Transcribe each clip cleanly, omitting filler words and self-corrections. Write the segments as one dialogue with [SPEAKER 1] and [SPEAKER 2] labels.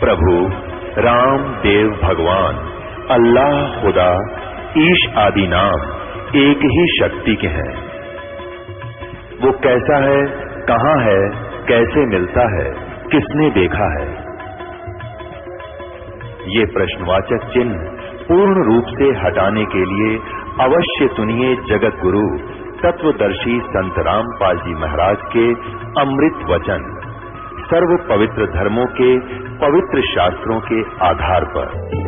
[SPEAKER 1] प्रभु राम देव भगवान अल्लाह खुदा ईश आदि नाम एक ही शक्ति के हैं। वो कैसा है, कहां है, कैसे मिलता है, किसने देखा है? ये प्रश्नवाचक चिन्ह पूर्ण रूप से हटाने के लिए अवश्य सुनिए जगत गुरु तत्वदर्शी संत रामपाल जी महाराज के अमृत वचन सर्व पवित्र धर्मों के पवित्र शास्त्रों के आधार पर।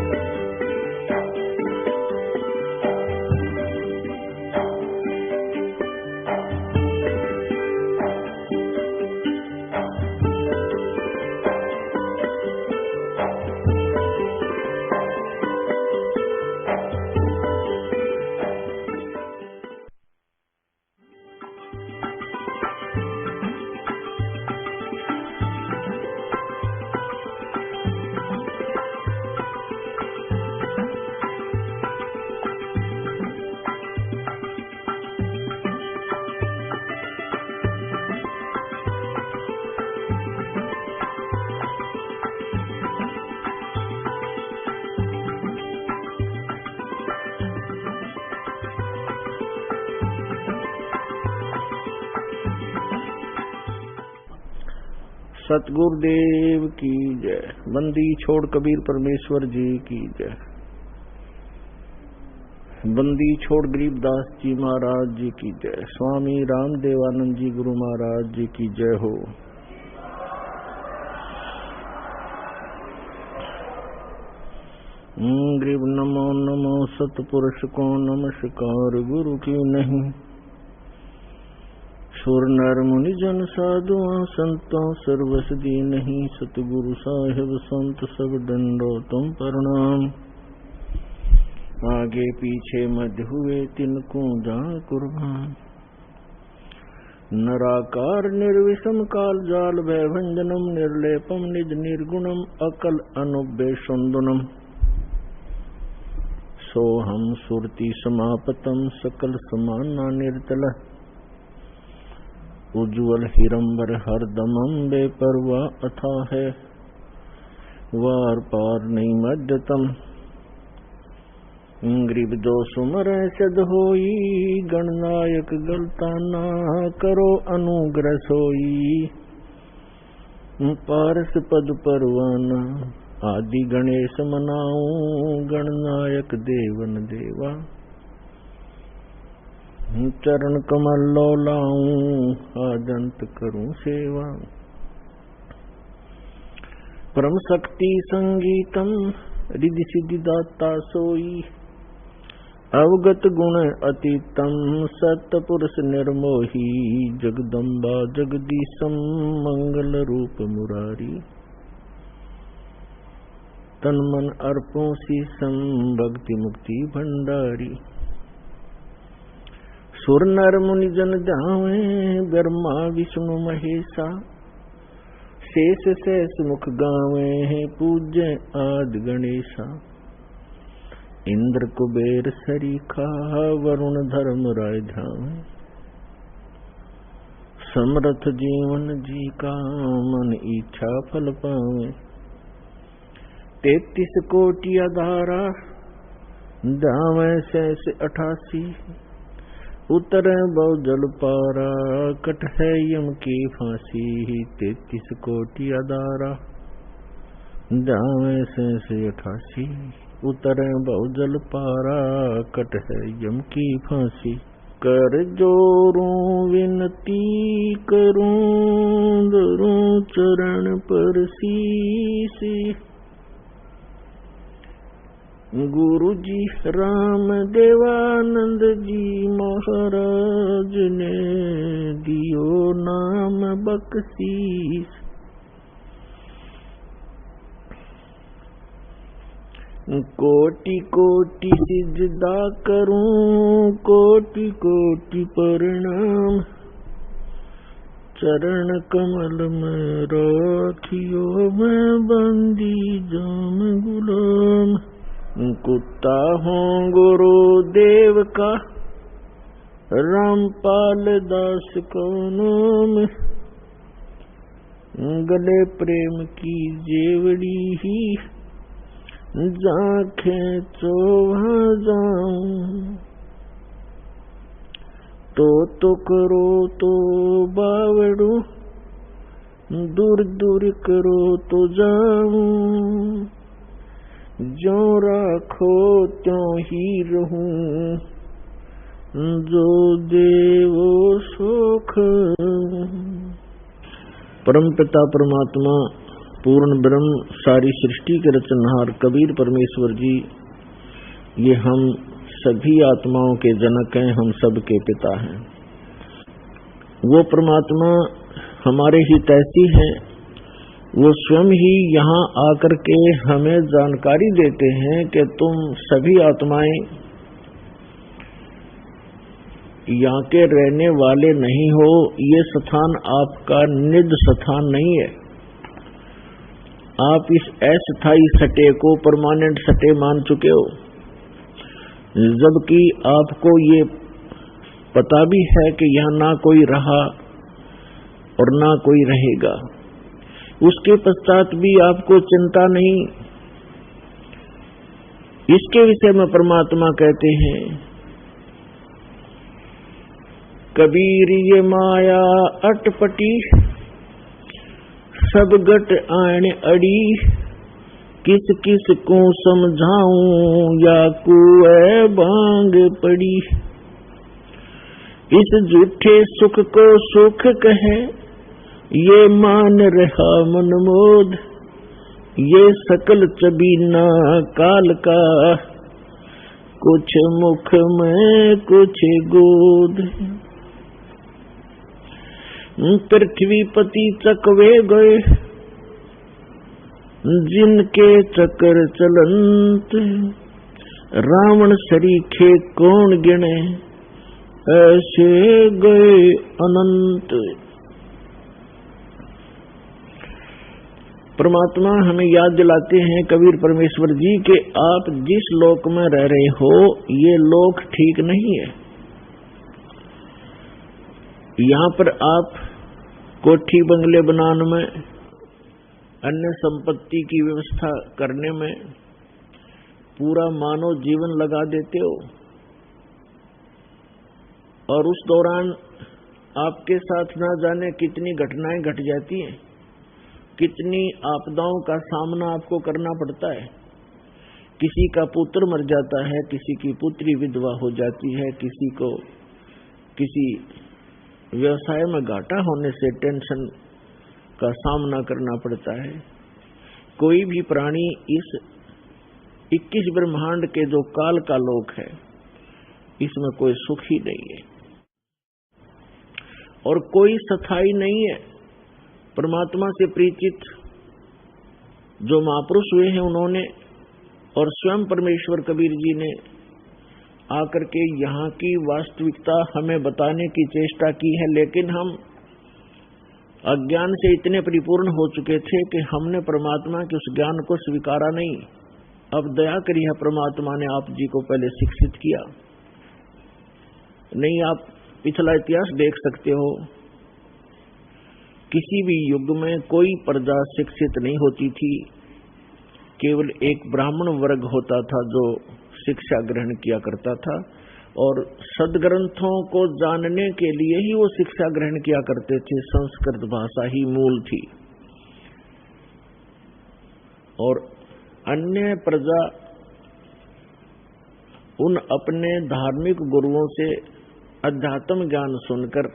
[SPEAKER 2] सतगुरुदेव की जय। बंदी छोड़ कबीर परमेश्वर जी की जय। बंदी छोड़ गरीबदास जी महाराज जी की जय। स्वामी रामदेवानंद जी गुरु महाराज जी की जय हो। गरीब नमो नमो सतपुरुष को नमस्कार गुरु की नहीं। सुर नर मुनि जन साधुआ संतों सर्वसदी नहीं। सतगुरु साहिब संत सब दंडो तुम प्रणाम। आगे पीछे मध्य हुए तिनको जान कुर्बान। नराकार निर्विषम काल जाल भयभंजनम निर्लेपम निज निर्गुणम अकल अनुबेशुंदनम। सोहम सुरति समापतम सकल समाना निर्तल। उज्ज्वल हिरंबर हरदमम बेपरवाह अथा है। वार पार नहीं मध्यतम। गरीब जो सुमर सद होई। गणनायक गलता ना करो अनुग्रह सोई। पारस पद परवाना आदि गणेश मनाऊं। गणनायक देवन देवा चरण कमल लो लाऊं। आदंत करूं सेवा। परम शक्ति संगीतम रिद्धि सिद्धि दाता सोई। अवगत गुण अतीतम सत पुरुष निर्मोही। जगदम्बा जगदीशम मंगल रूप मुरारी। तन मन अर्पों शीसम भक्ति मुक्ति भंडारी। सुर नर मुनि जन ध्यावे ब्रह्मा विष्णु महेशा। शेष शेष मुख गावे पूज्य आदि गणेशा। इंद्र कुबेर सरीखा वरुण धर्म राय ध्यावे। समर्थ जीवन जी का मन इच्छा फल पावे। 33 कोटि आधारा ध्यावे शेष 88। उतरे बहु जल पारा कट है यम की फांसी। 33 कोटि आधारा दावे से 88। उतरे बहु जल पारा कट है यम की फांसी। कर जोरूं विनती करूं धरूं चरण पर शीश। गुरु जी राम देवानंद जी महाराज ने दियो नाम बख्शीश। कोटि कोटि सिजदा करूं कोटि कोटि प्रणाम। चरण कमल में राखियो मैं बंदी जाम गुलाम। कुत्ता हूँ गुरुदेव का रामपाल दास को नाम। गले प्रेम की जेवड़ी ही जाखे चोभा जाऊं। तो करो तो बावड़ू, दूर दूर करो तो जाऊं। जो राखो त्यों ही रहूं, जो देवो सुख। परमपिता परमात्मा पूर्ण ब्रह्म सारी सृष्टि के रचनहार कबीर परमेश्वर जी, ये हम सभी आत्माओं के जनक हैं, हम सब के पिता हैं। वो परमात्मा हमारे हितैषी हैं, वो स्वयं ही यहाँ आकर के हमें जानकारी देते हैं कि तुम सभी आत्माएं यहाँ के रहने वाले नहीं हो। ये स्थान आपका निज स्थान नहीं है। आप इस अस्थायी सटे को परमानेंट सटे मान चुके हो, जबकि आपको ये पता भी है कि यहाँ ना कोई रहा और ना कोई रहेगा। उसके पश्चात भी आपको चिंता नहीं। इसके विषय में परमात्मा कहते हैं, कबीर ये माया अटपटी, सब गट आण अड़ी। किस किस को समझाऊं, या कुए बांग पड़ी। इस झूठे सुख को सुख कहे, ये मान रहा मनमोद। ये सकल चबीना काल का, कुछ मुख में कुछ गोद। पृथ्वीपति चकवे गए, जिनके चक्कर चलंत। रावण सरीखे कौन गिने, ऐसे गए अनंत। परमात्मा हमें याद दिलाते हैं कबीर परमेश्वर जी के आप जिस लोक में रह रहे हो, ये लोक ठीक नहीं है। यहाँ पर आप कोठी बंगले बनाने में, अन्य संपत्ति की व्यवस्था करने में पूरा मानव जीवन लगा देते हो, और उस दौरान आपके साथ ना जाने कितनी घटनाएं घट जाती हैं, कितनी आपदाओं का सामना आपको करना पड़ता है। किसी का पुत्र मर जाता है, किसी की पुत्री विधवा हो जाती है, किसी को किसी व्यवसाय में घाटा होने से टेंशन का सामना करना पड़ता है। कोई भी प्राणी इस 21 ब्रह्मांड के जो काल का लोक है, इसमें कोई सुख ही नहीं है और कोई स्थायी नहीं है। परमात्मा से परिचित जो महापुरुष हुए हैं उन्होंने, और स्वयं परमेश्वर कबीर जी ने आकर के यहाँ की वास्तविकता हमें बताने की चेष्टा की है, लेकिन हम अज्ञान से इतने परिपूर्ण हो चुके थे कि हमने परमात्मा के उस ज्ञान को स्वीकारा नहीं। अब दया करी है परमात्मा ने आप जी को पहले शिक्षित किया। नहीं, आप पिछला इतिहास देख सकते हो, किसी भी युग में कोई प्रजा शिक्षित नहीं होती थी। केवल एक ब्राह्मण वर्ग होता था जो शिक्षा ग्रहण किया करता था, और सदग्रंथों को जानने के लिए ही वो शिक्षा ग्रहण किया करते थे। संस्कृत भाषा ही मूल थी, और अन्य प्रजा उन अपने धार्मिक गुरुओं से अध्यात्म ज्ञान सुनकर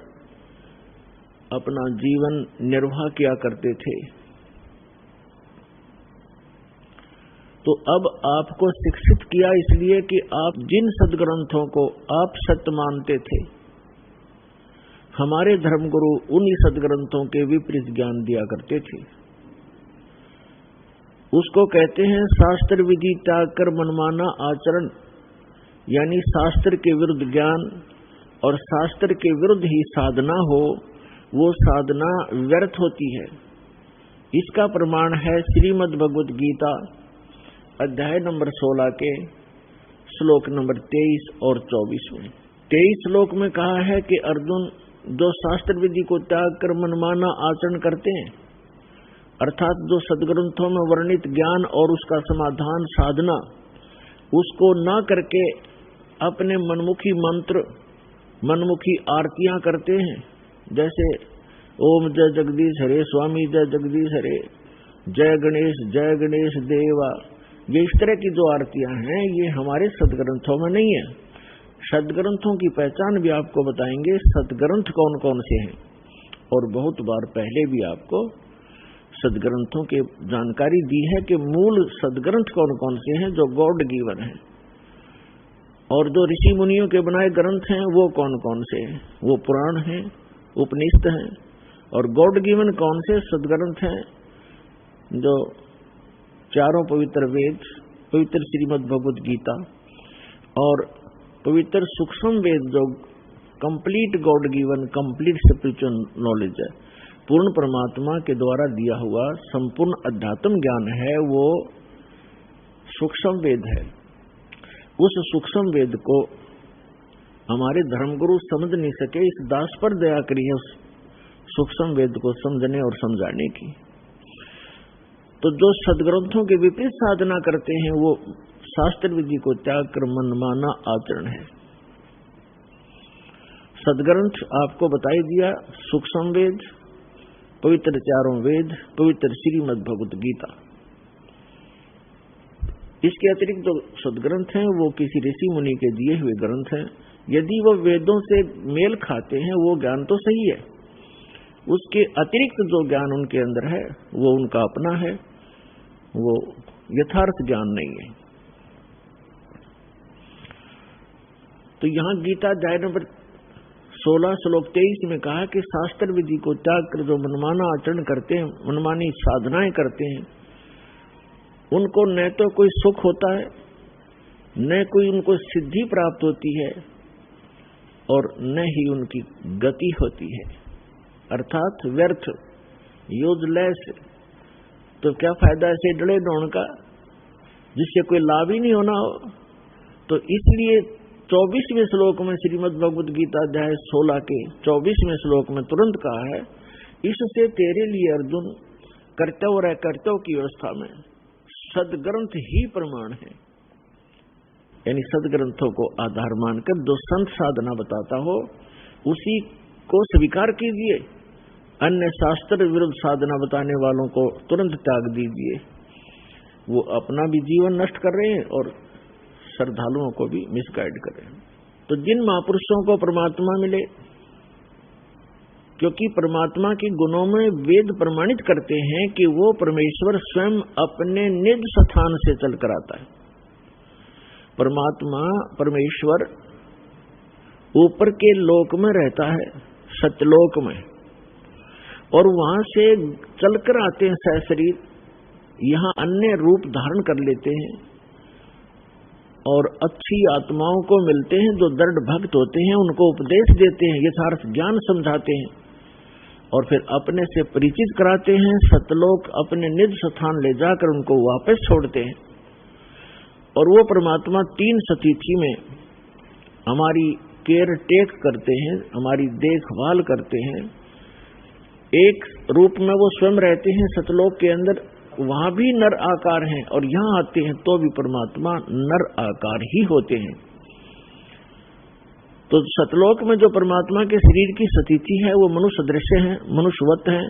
[SPEAKER 2] अपना जीवन निर्वाह किया करते थे। तो अब आपको शिक्षित किया इसलिए कि आप जिन सदग्रंथों को आप सत्य मानते थे, हमारे धर्मगुरु उन्हीं सदग्रंथों के विपरीत ज्ञान दिया करते थे। उसको कहते हैं शास्त्र विधि त्याग कर मनमाना आचरण, यानी शास्त्र के विरुद्ध ज्ञान और शास्त्र के विरुद्ध ही साधना हो, वो साधना व्यर्थ होती है। इसका प्रमाण है श्रीमद् भगवद गीता अध्याय नंबर 16 के श्लोक नंबर 23 और 24 में। 23 श्लोक में कहा है कि अर्जुन, जो शास्त्र विधि को त्याग कर मनमाना आचरण करते हैं, अर्थात जो सदग्रंथों में वर्णित ज्ञान और उसका समाधान साधना, उसको न करके अपने मनमुखी मंत्र, मनमुखी आरतियां करते हैं। जैसे ओम जय जगदीश हरे, स्वामी जय जगदीश हरे, जय गणेश देवा, ये इस तरह की जो आरतियां हैं ये हमारे सदग्रंथों में नहीं है। सदग्रंथों की पहचान भी आपको बताएंगे, सदग्रंथ कौन कौन से हैं, और बहुत बार पहले भी आपको सदग्रंथों की जानकारी दी है कि मूल सदग्रंथ कौन कौन से हैं जो गॉड गिवन हैं, और जो ऋषि मुनियों के बनाए ग्रंथ हैं वो कौन कौन से हैं। वो पुराण हैं, उपनिषद हैं, और गॉड गिवन कौन से सदग्रंथ हैं, जो चारों पवित्र वेद, पवित्र श्रीमद् भगवद गीता और पवित्र सूक्ष्म वेद, जो complete God given, complete spiritual knowledge है, पूर्ण परमात्मा के द्वारा दिया हुआ संपूर्ण अध्यात्म ज्ञान है, वो सूक्ष्म वेद है। उस सूक्ष्म वेद को हमारे धर्मगुरु समझ नहीं सके, इस दास पर दया करिए उस सूक्ष्म वेद को समझने और समझाने की। तो जो सदग्रंथों के विपरीत साधना करते हैं वो शास्त्र विधि को त्याग कर मनमाना आचरण है। सदग्रंथ आपको बताई दिया, सूक्ष्म वेद, पवित्र चारों वेद, पवित्र श्रीमद् भगवद गीता। इसके अतिरिक्त जो सदग्रंथ हैं वो किसी ऋषि मुनि के दिए हुए ग्रंथ हैं। यदि वो वेदों से मेल खाते हैं वो ज्ञान तो सही है, उसके अतिरिक्त जो ज्ञान उनके अंदर है वो उनका अपना है, वो यथार्थ ज्ञान नहीं है। तो यहाँ गीता अध्याय नंबर 16 श्लोक 23 में कहा कि शास्त्र विधि को त्याग कर जो मनमाना आचरण करते हैं, मनमानी साधनाएं करते हैं, उनको न तो कोई सुख होता है, न कोई उनको सिद्धि प्राप्त होती है, और न ही उनकी गति होती है, अर्थात व्यर्थ, यूजलेस। तो क्या फायदा ऐसे डले दौड़ का जिससे कोई लाभ ही नहीं होना हो। तो इसलिए 24वें श्लोक में श्रीमद् भगवद गीता अध्याय 16 के 24वें श्लोक में तुरंत कहा है, इससे तेरे लिए अर्जुन कर्तव्य और अकर्तव्य की व्यवस्था में सदग्रंथ ही प्रमाण है। यानी सदग्रंथों को आधार मानकर जो संत साधना बताता हो उसी को स्वीकार कीजिए, अन्य शास्त्र विरुद्ध साधना बताने वालों को तुरंत त्याग दीजिए। वो अपना भी जीवन नष्ट कर रहे हैं और श्रद्धालुओं को भी मिसगाइड कर रहे हैं। तो जिन महापुरुषों को परमात्मा मिले, क्योंकि परमात्मा के गुणों में वेद प्रमाणित करते हैं कि वो परमेश्वर स्वयं अपने निज स्थान से चलकर आता है। परमात्मा, परमेश्वर ऊपर के लोक में रहता है, सत्यलोक में, और वहां से चलकर आते हैं सहशरीर, यहाँ अन्य रूप धारण कर लेते हैं और अच्छी आत्माओं को मिलते हैं जो दृढ़ भक्त होते हैं, उनको उपदेश देते हैं, यथार्थ ज्ञान समझाते हैं और फिर अपने से परिचित कराते हैं। सतलोक अपने निज स्थान ले जाकर उनको वापस छोड़ते हैं। और वो परमात्मा 3 सतिथि में हमारी केयर टेक करते हैं, हमारी देखभाल करते हैं। एक रूप में वो स्वयं रहते हैं सतलोक के अंदर, वहां भी नर आकार हैं, और यहां आते हैं तो भी परमात्मा नर आकार ही होते हैं। तो सतलोक में जो परमात्मा के शरीर की स्थिति है वो मनुष्य दृश्य है, मनुष्यवत है।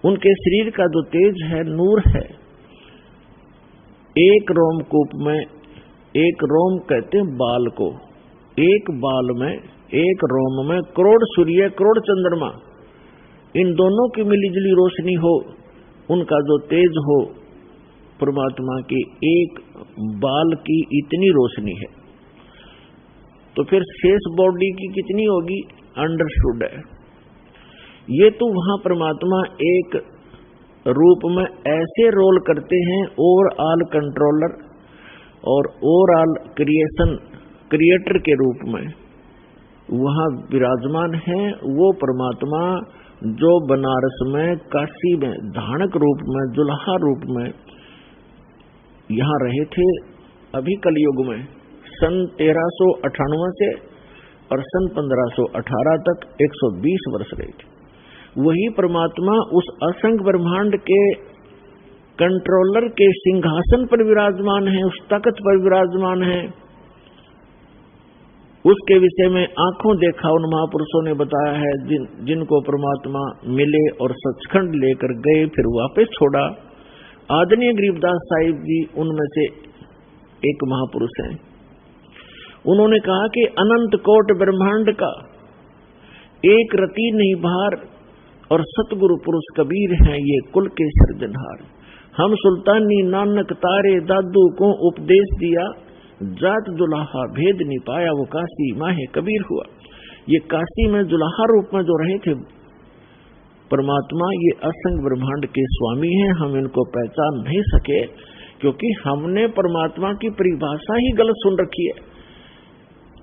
[SPEAKER 2] उनके शरीर का जो तेज है नूर है। एक रोमकूप में, एक रोम कहते हैं बाल को, एक बाल में, एक रोम में करोड़ सूर्य, करोड़ चंद्रमा, इन दोनों की मिलीजुली रोशनी हो, उनका जो तेज हो, परमात्मा की एक बाल की इतनी रोशनी है, तो फिर शेष बॉडी की कितनी होगी, अंडरस्टूड है। ये तो वहां परमात्मा एक रूप में ऐसे रोल करते हैं, ओवरऑल कंट्रोलर और ओवरऑल क्रिएटर के रूप में वहां विराजमान है। वो परमात्मा जो बनारस में, काशी में धानक रूप में, दुल्हा रूप में यहाँ रहे थे अभी कलयुग में, सन 1398 से और सन 1518 तक 120 वर्ष रहे थे। वही परमात्मा उस असंख्य ब्रह्मांड के कंट्रोलर के सिंहासन पर विराजमान है, उस तख्त पर विराजमान है। उसके विषय में आंखों देखा उन महापुरुषों ने बताया है, जिनको परमात्मा मिले और सचखंड लेकर गए, फिर वापस छोड़ा। आदरणीय गरीबदास साहिब जी उनमें से एक महापुरुष हैं। उन्होंने कहा कि अनंत कोट ब्रह्मांड का एक रति नहीं भार, और सतगुरु पुरुष कबीर हैं ये कुल के सृजनहार। हम सुल्तानी नानक तारे दादू को उपदेश दिया, जात दुल्हा भेद नहीं पाया वो काशी माहे कबीर हुआ। ये काशी में दुल्हा रूप में जो रहे थे परमात्मा, ये असंख्य ब्रह्मांड के स्वामी हैं। हम इनको पहचान नहीं सके क्योंकि हमने परमात्मा की परिभाषा ही गलत सुन रखी है।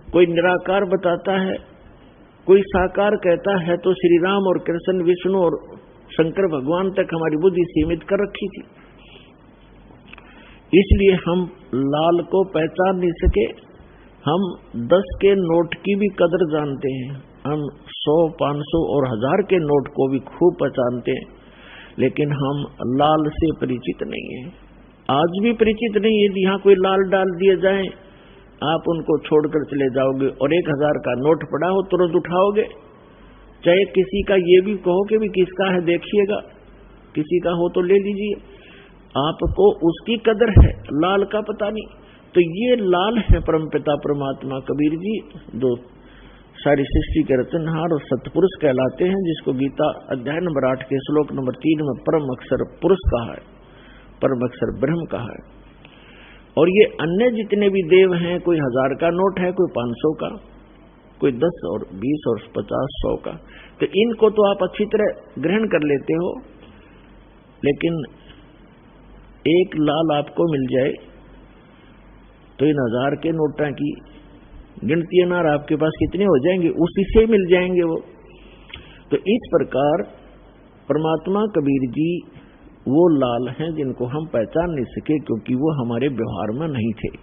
[SPEAKER 2] कोई निराकार बताता है, कोई साकार कहता है, तो श्री राम और कृष्ण, विष्णु और शंकर भगवान तक हमारी बुद्धि सीमित कर रखी थी। इसलिए हम लाल को पहचान नहीं सके। हम 10 के नोट की भी कदर जानते हैं, हम 100, 500 और 1000 के नोट को भी खूब पहचानते हैं, लेकिन हम लाल से परिचित नहीं हैं। आज भी परिचित नहीं है। यहाँ कोई लाल डाल दिए जाए, आप उनको छोड़कर चले जाओगे, और 1000 का नोट पड़ा हो तुरंत उठाओगे। चाहे किसी का ये भी कहो कि भी किसका है देखिएगा, किसी का हो तो ले लीजिए, आपको उसकी कदर है, लाल का पता नहीं। तो ये लाल है परमपिता परमात्मा कबीर जी, जो सारी सृष्टि के रचनहार और सतपुरुष कहलाते हैं, जिसको गीता अध्याय नंबर 8 के श्लोक नंबर 3 में परम अक्षर पुरुष कहा है, परम अक्षर ब्रह्म कहा है। और ये अन्य जितने भी देव हैं, कोई 1000 का नोट है, कोई 500 का, कोई 10 और 20 और 50, 100 का, तो इनको तो आप अच्छी तरह ग्रहण कर लेते हो। लेकिन एक लाल आपको मिल जाए तो इन 1000 के नोटा की गिनती अनार आपके पास कितने हो जाएंगे, उसी से मिल जाएंगे वो। तो इस प्रकार परमात्मा कबीर जी वो लाल हैं जिनको हम पहचान नहीं सके, क्योंकि वो हमारे व्यवहार में नहीं थे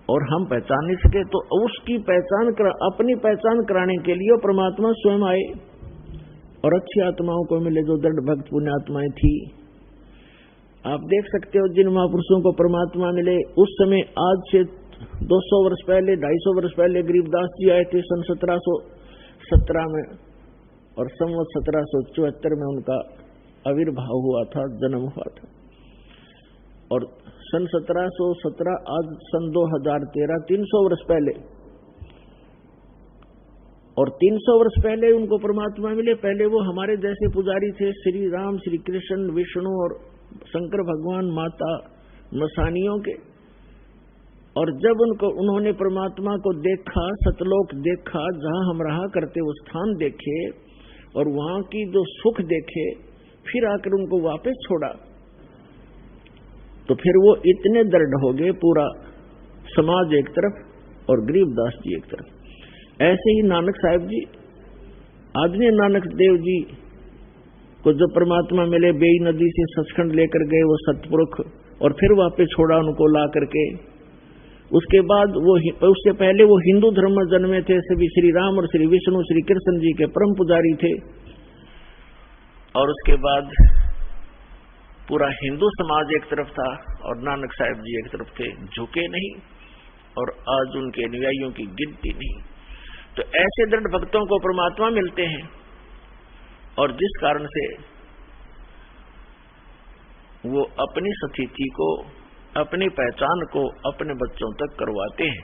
[SPEAKER 2] और हम पहचान नहीं सके। तो उसकी पहचान अपनी पहचान कराने के लिए परमात्मा स्वयं आए और अच्छी आत्माओं को मिले, जो दृढ़ भक्त पुण्य आत्माएं थी। आप देख सकते हो जिन महापुरुषों को परमात्मा मिले, उस समय आज से 200 वर्ष पहले, 250 वर्ष पहले गरीबदास जी आए थे सन 1717 में, और संवत 1774 में उनका आविर्भाव हुआ था, जन्म हुआ था। और सन 1717 आज सन 2013, 300 वर्ष पहले, और 300 वर्ष पहले उनको परमात्मा मिले। पहले वो हमारे जैसे पुजारी थे, श्री राम, श्री कृष्ण, विष्णु और शंकर भगवान, माता मसानियों के। और जब उन्होंने परमात्मा को देखा, सतलोक देखा, जहां हम रहा करते वो स्थान देखे और वहां की जो सुख देखे, फिर आकर उनको वापस छोड़ा, तो फिर वो इतने दृढ़ हो गए, पूरा समाज एक तरफ और गरीबदास जी एक तरफ। ऐसे ही नानक साहिब जी, आदरणीय नानक देव जी को जो परमात्मा मिले, बेई नदी से सचखंड लेकर गए वो सतपुरुष, और फिर वापस छोड़ा उनको ला करके। उसके बाद वो, उससे पहले वो हिंदू धर्म में जन्मे थे, सभी श्री राम और श्री विष्णु, श्री कृष्ण जी के परम पुजारी थे। और उसके बाद पूरा हिंदू समाज एक तरफ था और नानक साहिब जी एक तरफ थे, झुके नहीं, और आज उनके अनुयायियों की गिनती नहीं। तो ऐसे दृढ़ भक्तों को परमात्मा मिलते हैं, और जिस कारण से वो अपनी स्थिति को, अपनी पहचान को अपने बच्चों तक करवाते हैं।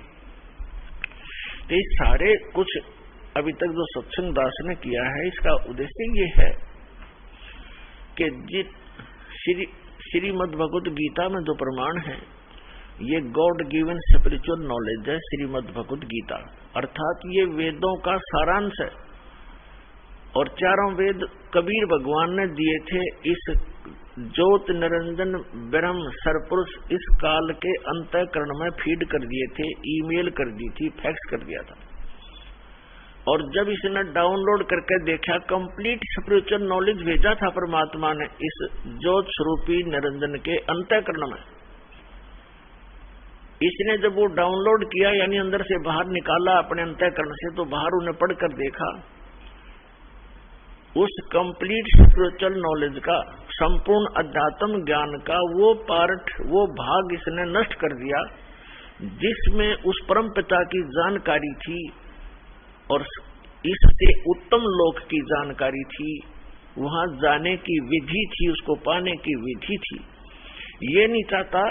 [SPEAKER 2] तो ये सारे कुछ अभी तक जो सत्संग दास ने किया है, इसका उद्देश्य ये है कि श्रीमद् भगवत गीता में जो प्रमाण है, ये गॉड गिवन स्पिरिचुअल नॉलेज है। श्रीमद् भगवत गीता अर्थात ये वेदों का सारांश है, और चारों वेद कबीर भगवान ने दिए थे इस ज्योत निरंजन ब्रह्म सरपुरुष इस काल के अंतःकरण में फीड कर दिए थे, ईमेल कर दी थी, फैक्स कर दिया था। और जब इसने डाउनलोड करके देखा, कंप्लीट स्पिरिचुअल नॉलेज भेजा था परमात्मा ने इस ज्योत स्वरूपी निरंजन के अंतःकरण में। इसने जब वो डाउनलोड किया, यानी अंदर से बाहर निकाला अपने अंतःकरण से, तो बाहर उन्हें पढ़कर देखा उस कंप्लीट स्पिरिचुअल नॉलेज का, संपूर्ण अध्यात्म ज्ञान का वो पार्ट, वो भाग इसने नष्ट कर दिया जिसमें उस परम पिता की जानकारी थी और इससे उत्तम लोक की जानकारी थी, वहां जाने की विधि थी, उसको पाने की विधि थी। ये नहीं चाहता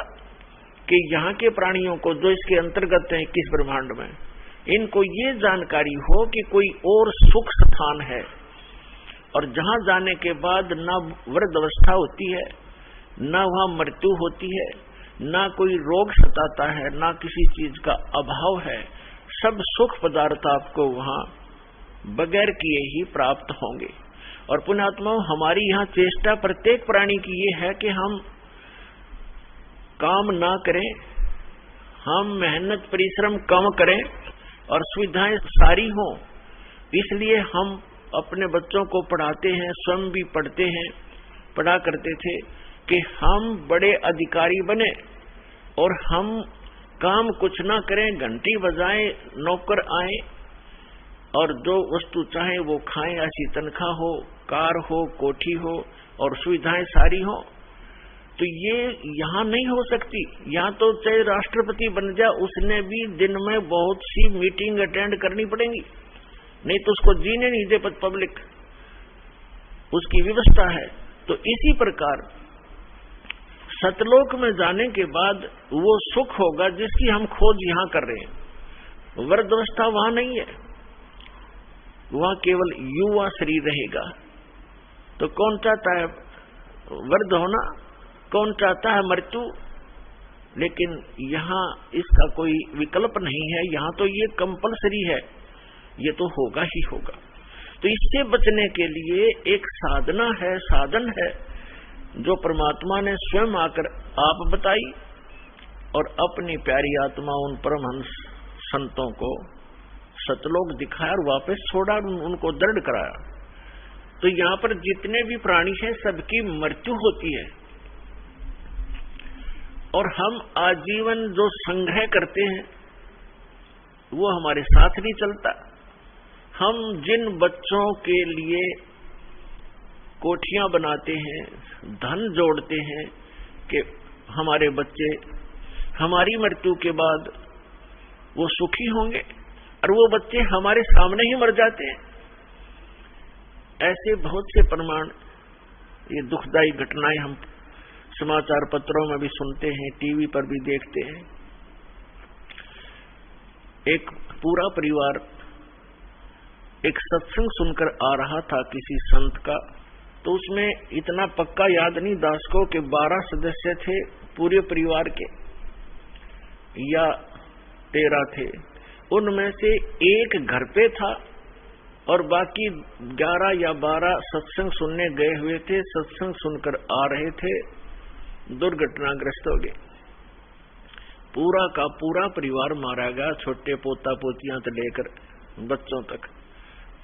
[SPEAKER 2] कि यहाँ के प्राणियों को जो इसके अंतर्गत है 21 ब्रह्मांड में, इनको ये जानकारी हो कि कोई और सुख स्थान है और जहां जाने के बाद ना वृद्धावस्था होती है, ना वहां मृत्यु होती है, ना कोई रोग सताता है, ना किसी चीज का अभाव है। सब सुख पदार्थ आपको वहां बगैर किए ही प्राप्त होंगे। और पुण्यात्माओं, हमारी यहाँ चेष्टा प्रत्येक प्राणी की ये है कि हम काम ना करें, हम मेहनत परिश्रम कम करें और सुविधाएं सारी हों। इसलिए हम अपने बच्चों को पढ़ाते हैं, स्वयं भी पढ़ते हैं, पढ़ा करते थे कि हम बड़े अधिकारी बने और हम काम कुछ ना करें, घंटी बजाएं, नौकर आए और जो वस्तु चाहे वो खाएं, ऐसी तनख्वाह हो, कार हो, कोठी हो और सुविधाएं सारी हो। तो ये यहाँ नहीं हो सकती। यहाँ तो चाहे राष्ट्रपति बन जाए, उसने भी दिन में बहुत सी मीटिंग अटेंड करनी पड़ेगी, नहीं तो उसको जीने नहीं दे पब्लिक, उसकी व्यवस्था है। तो इसी प्रकार सतलोक में जाने के बाद वो सुख होगा जिसकी हम खोज यहाँ कर रहे हैं। वृद्धावस्था वहां नहीं है, वहां केवल युवा शरीर रहेगा। तो कौन चाहता है वृद्ध होना, कौन चाहता है मृत्यु? लेकिन यहाँ इसका कोई विकल्प नहीं है, यहाँ तो ये कंपलसरी है, ये तो होगा ही होगा। तो इससे बचने के लिए एक साधना है, साधन है, जो परमात्मा ने स्वयं आकर आप बताई और अपनी प्यारी आत्मा उन परमहंस संतों को सतलोक दिखाया और वापस छोड़ा, उनको दृढ़ कराया। तो यहाँ पर जितने भी प्राणी हैं सबकी मृत्यु होती है और हम आजीवन जो संग्रह करते हैं वो हमारे साथ नहीं चलता। हम जिन बच्चों के लिए कोठियां बनाते हैं, धन जोड़ते हैं कि हमारे बच्चे हमारी मृत्यु के बाद वो सुखी होंगे, और वो बच्चे हमारे सामने ही मर जाते हैं। ऐसे बहुत से प्रमाण, ये दुखदायी घटनाएं हम समाचार पत्रों में भी सुनते हैं, टीवी पर भी देखते हैं। एक पूरा परिवार एक सत्संग सुनकर आ रहा था किसी संत का, तो उसमें इतना पक्का याद नहीं दास को कि 12 सदस्य थे पूरे परिवार के या 13 थे। उनमें से एक घर पे था और बाकी 11 या 12 सत्संग सुनने गए हुए थे, सत्संग सुनकर आ रहे थे, दुर्घटनाग्रस्त हो गए। पूरा का पूरा परिवार मारा गया, छोटे पोता पोतियां से लेकर बच्चों तक।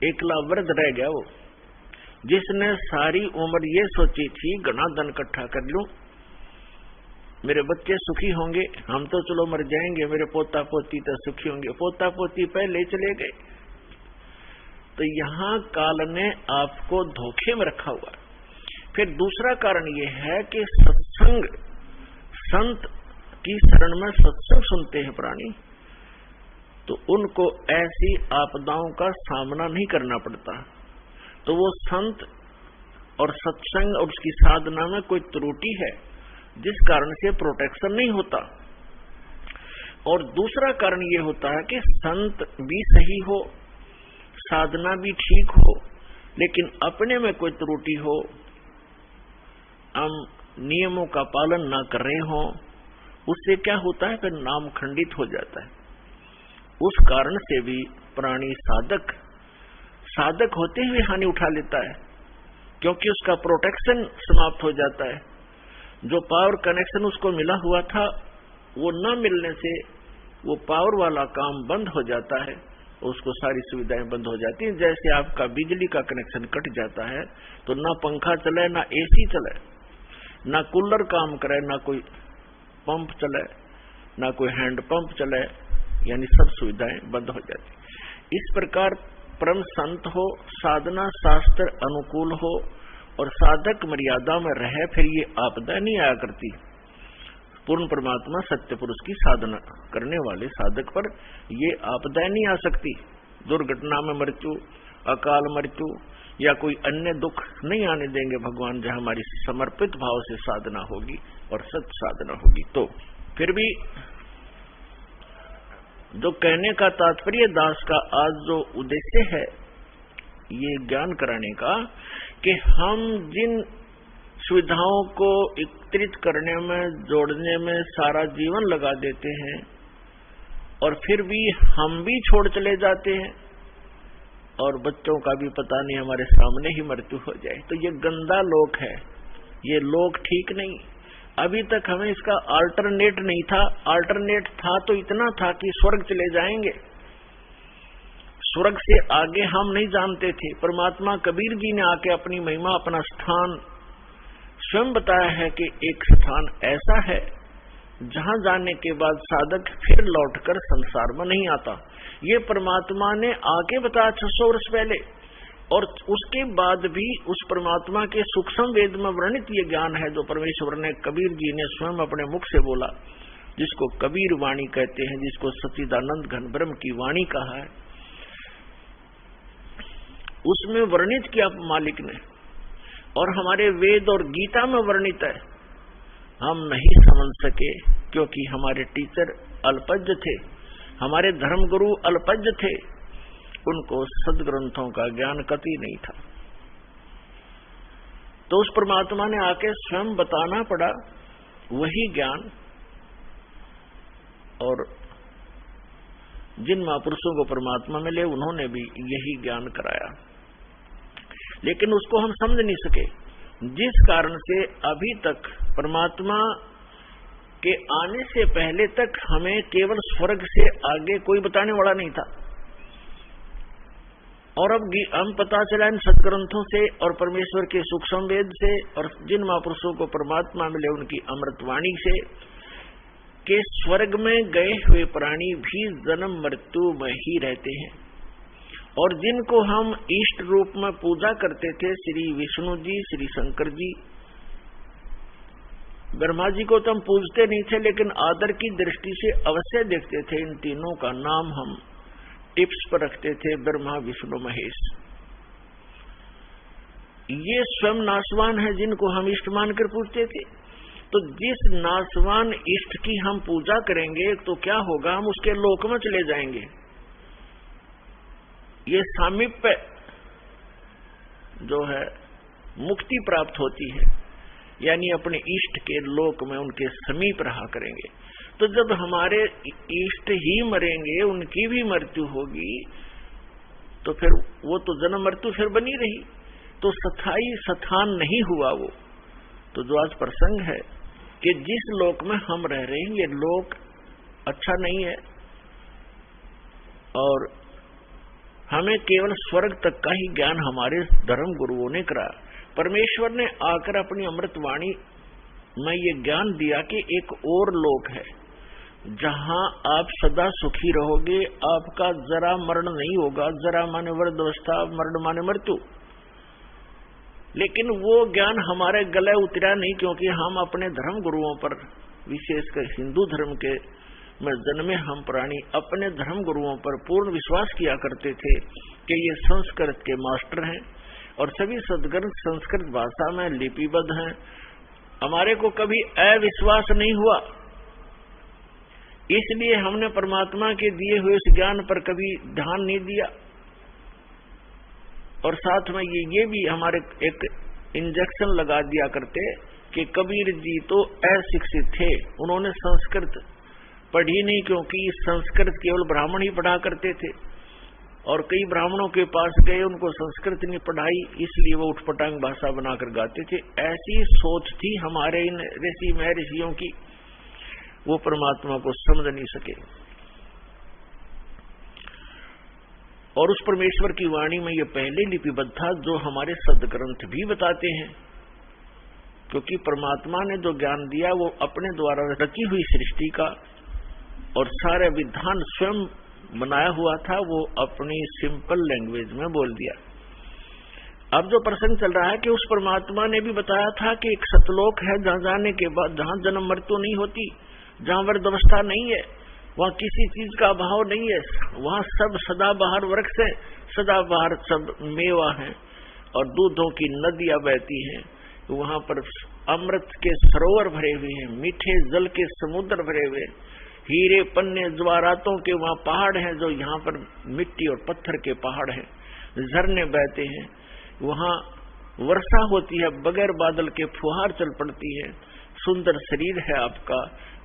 [SPEAKER 2] एकला वृद्ध रह गया वो, जिसने सारी उम्र ये सोची थी घना धन इकट्ठा कर लूं, मेरे बच्चे सुखी होंगे, हम तो चलो मर जाएंगे, मेरे पोता पोती तो सुखी होंगे। पोता पोती पहले चले गए। तो यहाँ काल ने आपको धोखे में रखा हुआ है। फिर दूसरा कारण ये है कि सत्संग, संत की शरण में सत्संग सुनते हैं प्राणी, तो उनको ऐसी आपदाओं का सामना नहीं करना पड़ता। तो वो संत और सत्संग और उसकी साधना में कोई त्रुटि है जिस कारण से प्रोटेक्शन नहीं होता। और दूसरा कारण ये होता है कि संत भी सही हो, साधना भी ठीक हो, लेकिन अपने में कोई त्रुटि हो, हम नियमों का पालन ना कर रहे हो, उससे क्या होता है, फिर नाम खंडित हो जाता है। उस कारण से भी प्राणी साधक होते हुए हानि उठा लेता है, क्योंकि उसका प्रोटेक्शन समाप्त हो जाता है। जो पावर कनेक्शन उसको मिला हुआ था वो न मिलने से वो पावर वाला काम बंद हो जाता है, उसको सारी सुविधाएं बंद हो जाती हैं। जैसे आपका बिजली का कनेक्शन कट जाता है तो ना पंखा चले, ना एसी चले, ना कूलर काम करे, ना कोई पंप चले, ना कोई हैंड पंप चले, यानी सब सुविधाएं बंद हो जाती। इस प्रकार परम संत हो, साधना शास्त्र अनुकूल हो और साधक मर्यादा में रहे, फिर ये आपदा नहीं आया करती। पूर्ण परमात्मा सत्य पुरुष की साधना करने वाले साधक पर ये आपदा नहीं आ सकती। दुर्घटना में मृत्यु, अकाल मृत्यु या कोई अन्य दुख नहीं आने देंगे भगवान, जहां हमारी समर्पित भाव से साधना होगी और सत्य साधना होगी। तो फिर भी जो कहने का तात्पर्य दास का आज जो उद्देश्य है ये ज्ञान कराने का, कि हम जिन सुविधाओं को एकत्रित करने में, जोड़ने में सारा जीवन लगा देते हैं और फिर भी हम भी छोड़ चले जाते हैं और बच्चों का भी पता नहीं हमारे सामने ही मृत्यु हो जाए, तो ये गंदा लोक है, ये लोक ठीक नहीं। अभी तक हमें इसका अल्टरनेट नहीं था। अल्टरनेट था तो इतना था कि स्वर्ग चले जाएंगे, स्वर्ग से आगे हम नहीं जानते थे। परमात्मा कबीर जी ने आके अपनी महिमा, अपना स्थान स्वयं बताया है कि एक स्थान ऐसा है जहां जाने के बाद साधक फिर लौटकर संसार में नहीं आता। ये परमात्मा ने आके बताया 600 वर्ष पहले, और उसके बाद भी उस परमात्मा के सूक्ष्म वेद में वर्णित ये ज्ञान है जो परमेश्वर ने, कबीर जी ने स्वयं अपने मुख से बोला, जिसको कबीर वाणी कहते हैं, जिसको सच्चिदानंद घन ब्रह्म की वाणी कहा है। उसमें वर्णित किया मालिक ने, और हमारे वेद और गीता में वर्णित है। हम नहीं समझ सके क्योंकि हमारे टीचर अल्पज्ञ थे, हमारे धर्मगुरु अल्पज्ञ थे, उनको सदग्रंथों का ज्ञान कतई नहीं था। तो उस परमात्मा ने आके स्वयं बताना पड़ा वही ज्ञान, और जिन महापुरुषों को परमात्मा मिले उन्होंने भी यही ज्ञान कराया, लेकिन उसको हम समझ नहीं सके, जिस कारण से अभी तक परमात्मा के आने से पहले तक हमें केवल स्वर्ग से आगे कोई बताने वाला नहीं था। और अब हम पता चला इन सदग्रंथों से और परमेश्वर के सूक्ष्म वेद से और जिन महापुरुषों को परमात्मा मिले उनकी अमृतवाणी से, कि स्वर्ग में गए हुए प्राणी भी जन्म मृत्यु में ही रहते हैं। और जिनको हम इष्ट रूप में पूजा करते थे, श्री विष्णु जी, श्री शंकर जी, ब्रह्मा जी को तो हम पूजते नहीं थे, लेकिन आदर की दृष्टि से अवश्य देखते थे। इन तीनों का नाम हम टिप्स पर रखते थे, ब्रह्मा विष्णु महेश। ये स्वयं नाशवान है जिनको हम इष्ट मानकर पूजते थे। तो जिस नाशवान इष्ट की हम पूजा करेंगे तो क्या होगा, हम उसके लोक में चले जाएंगे। ये सामीप्य जो है मुक्ति प्राप्त होती है, यानी अपने इष्ट के लोक में उनके समीप रहा करेंगे। तो जब हमारे इष्ट ही मरेंगे, उनकी भी मृत्यु होगी, तो फिर वो तो जन्म मृत्यु फिर बनी रही, तो स्थायी स्थान नहीं हुआ वो। तो जो आज प्रसंग है कि जिस लोक में हम रह रहे हैं ये लोक अच्छा नहीं है, और हमें केवल स्वर्ग तक का ही ज्ञान हमारे धर्म गुरुओं ने कराया। परमेश्वर ने आकर अपनी अमृत वाणी में ये ज्ञान दिया कि एक और लोक है जहां आप सदा सुखी रहोगे, आपका जरा मरण नहीं होगा। जरा माने वृद्धावस्था, मरण माने मृत्यु। लेकिन वो ज्ञान हमारे गले उतरा नहीं, क्योंकि हम अपने धर्म गुरुओं पर, विशेषकर हिंदू धर्म के में जन्मे हम प्राणी अपने धर्म गुरुओं पर पूर्ण विश्वास किया करते थे कि ये संस्कृत के मास्टर हैं और सभी सदग्रंथ संस्कृत भाषा में लिपिबद्ध हैं। हमारे को कभी अविश्वास नहीं हुआ, इसलिए हमने परमात्मा के दिए हुए इस ज्ञान पर कभी ध्यान नहीं दिया। और साथ में ये भी हमारे एक इंजेक्शन लगा दिया करते कि कबीर जी तो अशिक्षित थे, उन्होंने संस्कृत पढ़ी नहीं, क्योंकि संस्कृत केवल ब्राह्मण ही पढ़ा करते थे और कई ब्राह्मणों के पास गए, उनको संस्कृत नहीं पढ़ाई, इसलिए वो उठपटांग भाषा बनाकर गाते थे। ऐसी सोच थी हमारे इन ऋषि महर्षियों की, वो परमात्मा को समझ नहीं सके। और उस परमेश्वर की वाणी में ये पहले लिपिबद्ध था, जो हमारे सदग्रंथ भी बताते हैं, क्योंकि परमात्मा ने जो ज्ञान दिया वो अपने द्वारा रची हुई सृष्टि का और सारे विधान स्वयं बनाया हुआ था वो अपनी सिंपल लैंग्वेज में बोल दिया। अब जो प्रसंग चल रहा है कि उस परमात्मा ने भी बताया था कि एक सतलोक है जहां जाने के बाद, जहां जन्म मृत्यु नहीं होती, जहां वृद्ध अवस्था नहीं है, वहां किसी चीज का अभाव नहीं है, वहां सब सदाबहार वृक्ष है, सदाबहार सब मेवा है और दूधों की नदियां बहती हैं, वहां पर अमृत के सरोवर भरे हुए हैं, मीठे जल के समुद्र भरे हुए, हीरे पन्ने ज्वारातों के वहां पहाड़ हैं जो यहाँ पर मिट्टी और पत्थर के पहाड़ हैं, झरने बहते हैं, वहां वर्षा होती है, बगैर बादल के फुहार चल पड़ती है, सुंदर शरीर है आपका,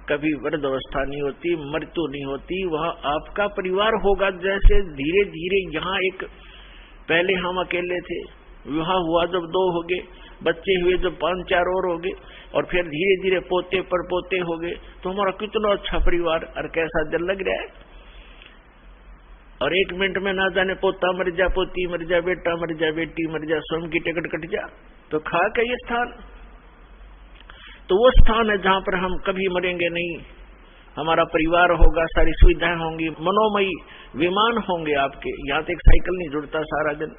[SPEAKER 2] कभी वृद्ध अवस्था नहीं होती, मृत्यु नहीं होती, वहां आपका परिवार होगा। जैसे धीरे धीरे यहाँ एक, पहले हम अकेले थे, विवाह हुआ जब 2 हो गए, बच्चे हुए जब 5-4 और हो गए, और फिर धीरे धीरे पोते पर पोते हो गए, तो हमारा कितना अच्छा परिवार और कैसा दिल लग रहा है। और 1 मिनट में ना जाने पोता मर जा, पोती मर जा, बेटा मर जा, बेटी मर जा, स्वयं की टिकट कट जा, तो खाक है ये स्थान। तो वो स्थान है जहां पर हम कभी मरेंगे नहीं, हमारा परिवार होगा, सारी सुविधाएं होंगी, मनोमयी विमान होंगे आपके, यहाँ तो एक साइकिल नहीं जुड़ता सारा दिन,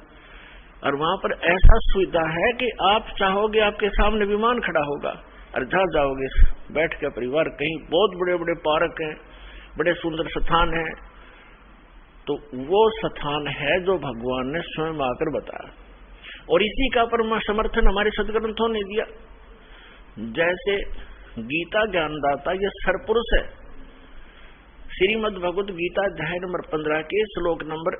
[SPEAKER 2] और वहां पर ऐसा सुविधा है कि आप चाहोगे आपके सामने विमान खड़ा होगा, और जहां जाओगे बैठ के परिवार, कहीं बहुत बड़े बड़े पार्क हैं, बड़े सुंदर स्थान है। तो वो स्थान है जो भगवान ने स्वयं आकर बताया, और इसी का परम समर्थन हमारे सदग्रंथों ने दिया। जैसे गीता ज्ञानदाता ये सरपुरुष है, श्रीमद् भगवत गीता अध्याय नंबर 15 के श्लोक नंबर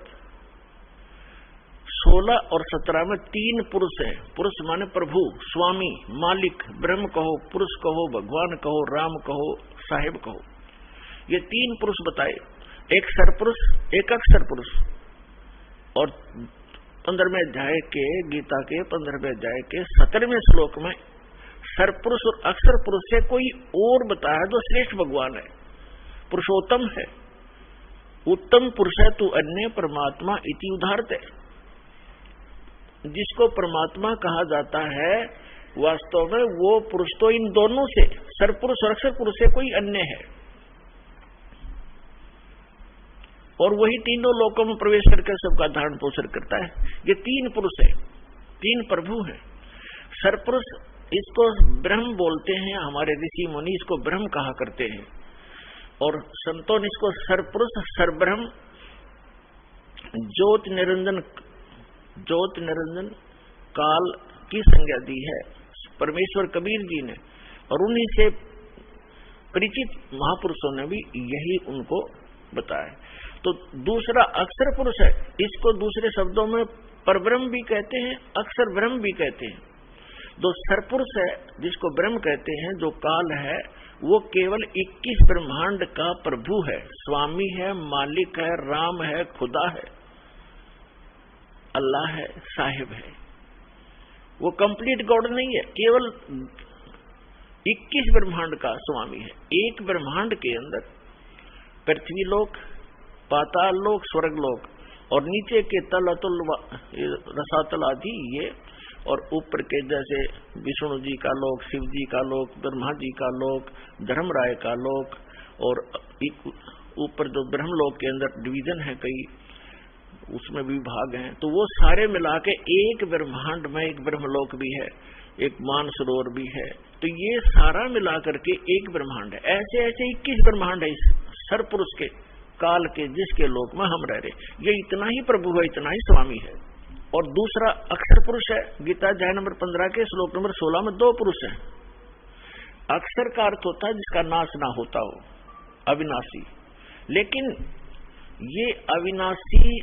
[SPEAKER 2] 16 और 17 में 3 पुरुष हैं। पुरुष माने प्रभु, स्वामी, मालिक, ब्रह्म कहो, पुरुष कहो, भगवान कहो, राम कहो, साहिब कहो, ये 3 पुरुष बताए। एक सरपुरुष, एक अक्षर पुरुष। और 15वें अध्याय के गीता के 15वें अध्याय के 17वें श्लोक में सरपुरुष और अक्षर पुरुष से कोई और बताया जो श्रेष्ठ भगवान है, पुरुषोत्तम है, उत्तम पुरुष है तू अन्य परमात्मा इति उदाहरते। जिसको परमात्मा कहा जाता है वास्तव में वो पुरुष तो इन दोनों से, सरपुरुष और अक्षर पुरुष से कोई अन्य है, और वही तीनों लोकों में प्रवेश करके सबका धारण पोषण करता है। ये 3 पुरुष है, 3 प्रभु है। सरपुरुष इसको ब्रह्म बोलते हैं, हमारे ऋषि मुनि इसको ब्रह्म कहा करते हैं, और संतों ने इसको सरपुरुष, सरब्रह्म, ज्योत निरंजन काल की संज्ञा दी है परमेश्वर कबीर जी ने, और उन्हीं से परिचित महापुरुषों ने भी यही उनको बताया। तो दूसरा अक्षर पुरुष है, इसको दूसरे शब्दों में परब्रह्म भी कहते हैं, अक्षर ब्रह्म भी कहते हैं। जो सरपुरुष है जिसको ब्रह्म कहते हैं, जो काल है, वो केवल 21 ब्रह्मांड का प्रभु है, स्वामी है, मालिक है, राम है, खुदा है, अल्लाह है, साहिब है। वो कंप्लीट गॉड नहीं है, केवल 21 ब्रह्मांड का स्वामी है। एक ब्रह्मांड के अंदर पृथ्वी लोक, पाताल लोक, स्वर्ग लोक, और नीचे के तल अतुल रसातल आदि ये, और ऊपर के जैसे विष्णु जी का लोक, शिव जी का लोक, ब्रह्मा जी का लोक, धर्मराय का लोक, और ऊपर जो ब्रह्म लोक के अंदर डिवीजन है कई, उसमें भी भाग हैं। तो वो सारे मिला के एक ब्रह्मांड में एक ब्रह्मलोक भी है, एक मानसरोवर भी है। तो ये सारा मिला करके एक ब्रह्मांड है। ऐसे ऐसे 21 ब्रह्मांड है इस सरपुरुष के, काल के, जिसके लोक में हम रह रहे। ये इतना ही प्रभु है, इतना ही स्वामी है। और दूसरा अक्षर पुरुष है। गीता अध्याय नंबर 15 के श्लोक नंबर 16 में 2 पुरुष हैं। अक्षर का अर्थ होता है जिसका नाश ना होता हो, अविनाशी। लेकिन ये अविनाशी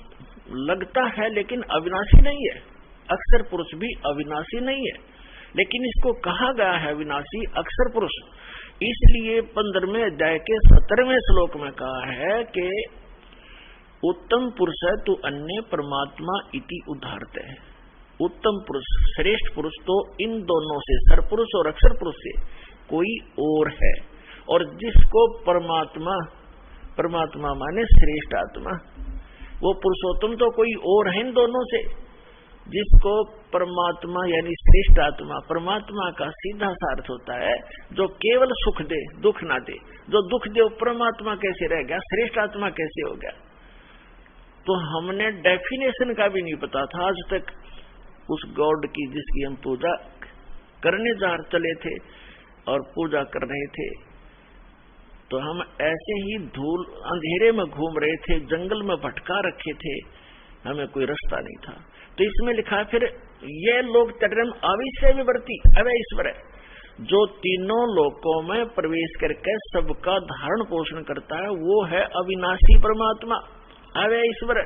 [SPEAKER 2] लगता है लेकिन अविनाशी नहीं है। अक्षर पुरुष भी अविनाशी नहीं है, लेकिन इसको कहा गया है अविनाशी अक्षर पुरुष, इसलिए 15वें अध्याय के 17वें श्लोक में कहा है कि उत्तम पुरुष है तू अन्य परमात्मा इति उदाहरते है। उत्तम पुरुष, श्रेष्ठ पुरुष तो इन दोनों से, सरपुरुष और अक्षर पुरुष से कोई और है। और जिसको परमात्मा, परमात्मा माने श्रेष्ठ आत्मा, वो पुरुषोत्तम तो कोई और है इन दोनों से। जिसको परमात्मा यानी श्रेष्ठ आत्मा, परमात्मा का सीधा सा अर्थ होता है जो केवल सुख दे, दुख ना दे। जो दुख दे वो परमात्मा कैसे रह गया, श्रेष्ठ आत्मा कैसे हो गया? तो हमने डेफिनेशन का भी नहीं पता था आज तक उस गॉड की जिसकी हम पूजा करने जा चले थे और पूजा कर रहे थे। तो हम ऐसे ही धूल अंधेरे में घूम रहे थे, जंगल में भटका रखे थे, हमें कोई रास्ता नहीं था। तो इसमें लिखा फिर ये लोग तटरम अविश्य विवर्ती अवय ईश्वर है, जो तीनों लोकों में प्रवेश करके सबका धारण पोषण करता है, वो है अविनाशी परमात्मा अवय ईश्वर,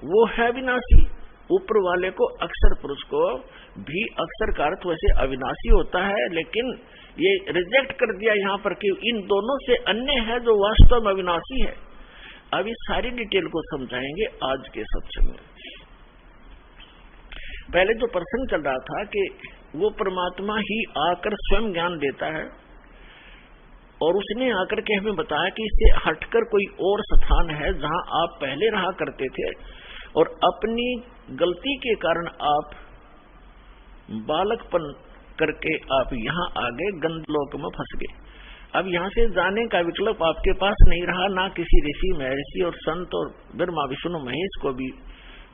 [SPEAKER 2] वो है अविनाशी। ऊपर वाले को अक्षर पुरुष को भी अक्षर का अर्थ वैसे अविनाशी होता है, लेकिन ये रिजेक्ट कर दिया यहाँ पर कि इन दोनों से अन्य है जो वास्तव में अविनाशी है। अभी सारी डिटेल को समझाएंगे आज के सत्संग में। पहले जो प्रसंग चल रहा था कि वो परमात्मा ही आकर स्वयं ज्ञान देता है, और उसने आकर के हमें बताया कि इससे हटकर कोई और स्थान है जहां आप पहले रहा करते थे, और अपनी गलती के कारण आप बालकपन करके आप यहाँ आ गए, गंधलोक में फंस गए। अब यहाँ से जाने का विकल्प आपके पास नहीं रहा, ना किसी ऋषि महर्षि और संत और ब्रह्मा विष्णु महेश को भी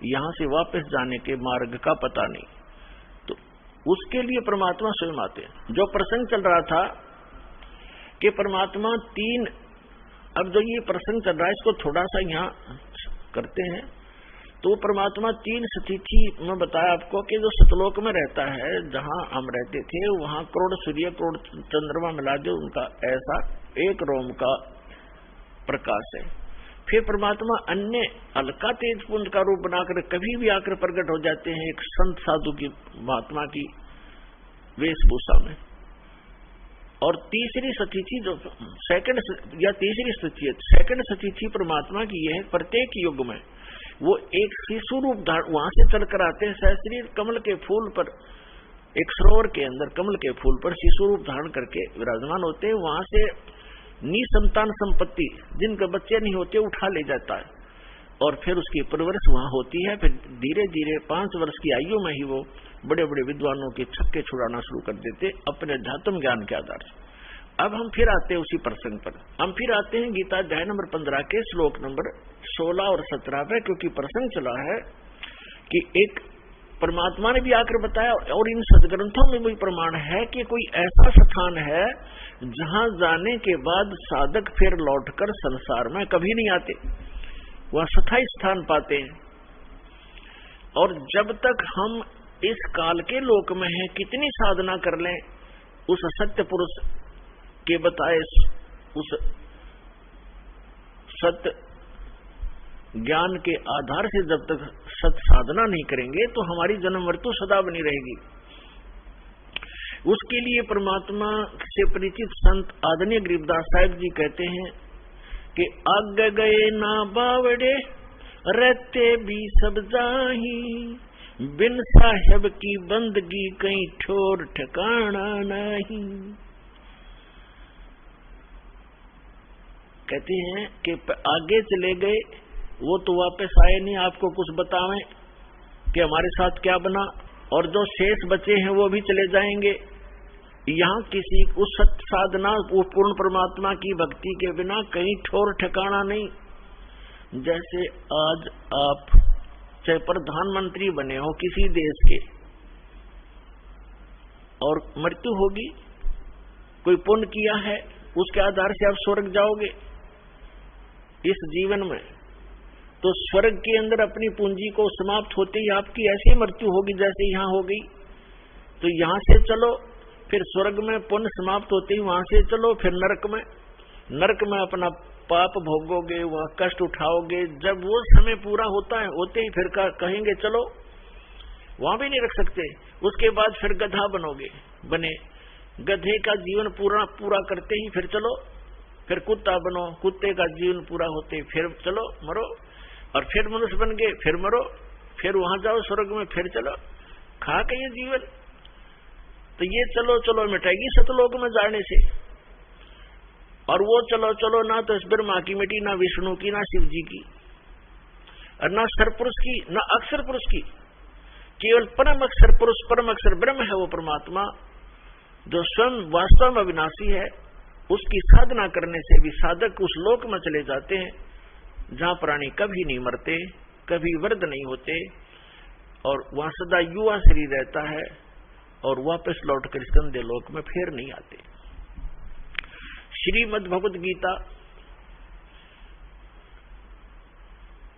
[SPEAKER 2] यहाँ से वापस जाने के मार्ग का पता नहीं। तो उसके लिए परमात्मा स्वयं आते हैं। जो प्रसंग चल रहा था कि परमात्मा तीन, अब जो ये प्रसंग चल रहा है इसको थोड़ा सा यहाँ करते हैं। तो परमात्मा तीन स्थिति में बताया आपको कि जो सतलोक में रहता है, जहां हम रहते थे, वहां करोड़ सूर्य करोड़ चंद्रमा मिला दो उनका ऐसा एक रोम का प्रकाश है। फिर परमात्मा अन्य अलका तेज पुंज का रूप बनाकर कभी भी आकर प्रकट हो जाते हैं एक संत साधु की महात्मा की वेशभूषा में। और तीसरी स्थिति जो सेकंड या तीसरी स्थिति है, सेकंड स्थिति परमात्मा की यह है, प्रत्येक युग में वो एक शिशु रूप धारण, वहां से चलकर आते हैं सहस्रीर कमल के फूल पर, एक सरोवर के अंदर कमल के फूल पर शिशु रूप धारण करके विराजमान होते हैं। वहां से निसंतान संपत्ति, जिनके बच्चे नहीं होते, उठा ले जाता है और फिर उसकी परवरिश वहां होती है। फिर धीरे धीरे 5 वर्ष की आयु में ही वो बड़े बड़े विद्वानों के छक्के छुड़ाना शुरू कर देते अपने अध्यात्म ज्ञान के आधार से। अब हम फिर आते हैं उसी प्रसंग पर, हम फिर आते हैं गीता अध्याय नंबर 15 के श्लोक नंबर 16 और 17 पे, क्योंकि प्रसंग चला है कि एक परमात्मा ने भी आकर बताया और इन सदग्रंथों में भी प्रमाण है कि कोई ऐसा स्थान है जहां जाने के बाद साधक फिर लौटकर संसार में कभी नहीं आते, वह स्थायी स्थान पाते हैं। और जब तक हम इस काल के लोक में हैं, कितनी साधना कर लें, उस सत्य पुरुष के बताए उस सत्य ज्ञान के आधार से जब तक सत साधना नहीं करेंगे तो हमारी जन्म मृत्यु सदा बनी रहेगी। उसके लिए परमात्मा से परिचित संत आदरणीय गरीबदास साहिब जी कहते हैं कि आगे गए ना बावड़े रहते भी सब जाही, बिन साहेब की बंदगी कहीं ठोर ठिकाना नहीं। कहते हैं कि आगे चले गए, वो तो वापस आए नहीं आपको कुछ बतावें कि हमारे साथ क्या बना, और जो शेष बचे हैं वो भी चले जाएंगे। यहाँ किसी उस सत्य साधना वो पूर्ण परमात्मा की भक्ति के बिना कहीं ठोर ठिकाना नहीं। जैसे आज आप चाहे प्रधानमंत्री बने हो किसी देश के और मृत्यु होगी, कोई पुण्य किया है उसके आधार से आप स्वर्ग जाओगे इस जीवन में, तो स्वर्ग के अंदर अपनी पूंजी को समाप्त होते ही आपकी ऐसी मृत्यु होगी जैसे यहाँ हो गई। तो यहाँ से चलो, फिर स्वर्ग में पुण्य समाप्त होते ही वहां से चलो, फिर नरक में अपना पाप भोगोगे, वहां कष्ट उठाओगे। जब वो समय पूरा होता है होते ही फिर कहेंगे चलो, वहां भी नहीं रख सकते। उसके बाद फिर गधा बने गधे का जीवन पूरा करते ही फिर चलो, फिर कुत्ता बनो, कुत्ते का जीवन पूरा होते फिर चलो मरो, और फिर मनुष्य बन गए फिर मरो, फिर वहां जाओ स्वर्ग में फिर चलो, खा के ये जीवन। तो ये चलो मिटाएगी सतलोक में जाने से। और वो चलो ना तो इस ब्रह्मा की मिट्टी, ना विष्णु की, ना शिव जी की, और ना अक्षर पुरुष की, ना अक्षर पुरुष की, केवल परम अक्षर पुरुष, परम अक्षर ब्रह्म है वो परमात्मा जो स्वयं वास्तव में अविनाशी है। उसकी साधना करने से भी साधक उस लोक में चले जाते हैं जहां प्राणी कभी नहीं मरते, कभी वृद्ध नहीं होते और वहां सदा युवा शरीर रहता है और वापस लौटकर स्कंदे लोक में फिर नहीं आते। श्रीमद् भगवद गीता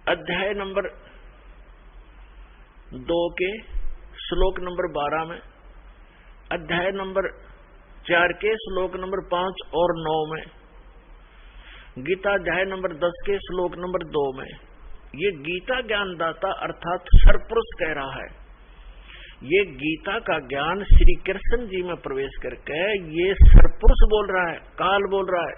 [SPEAKER 2] अध्याय नंबर 2 के श्लोक नंबर 12 में, अध्याय नंबर 4 के श्लोक नंबर 5 और 9 में, गीता अध्याय नंबर 10 के श्लोक नंबर 2 में ये गीता ज्ञानदाता अर्थात सरपुरुष कह रहा है। ये गीता का ज्ञान श्री कृष्ण जी में प्रवेश करके ये सरपुरुष बोल रहा है, काल बोल रहा है,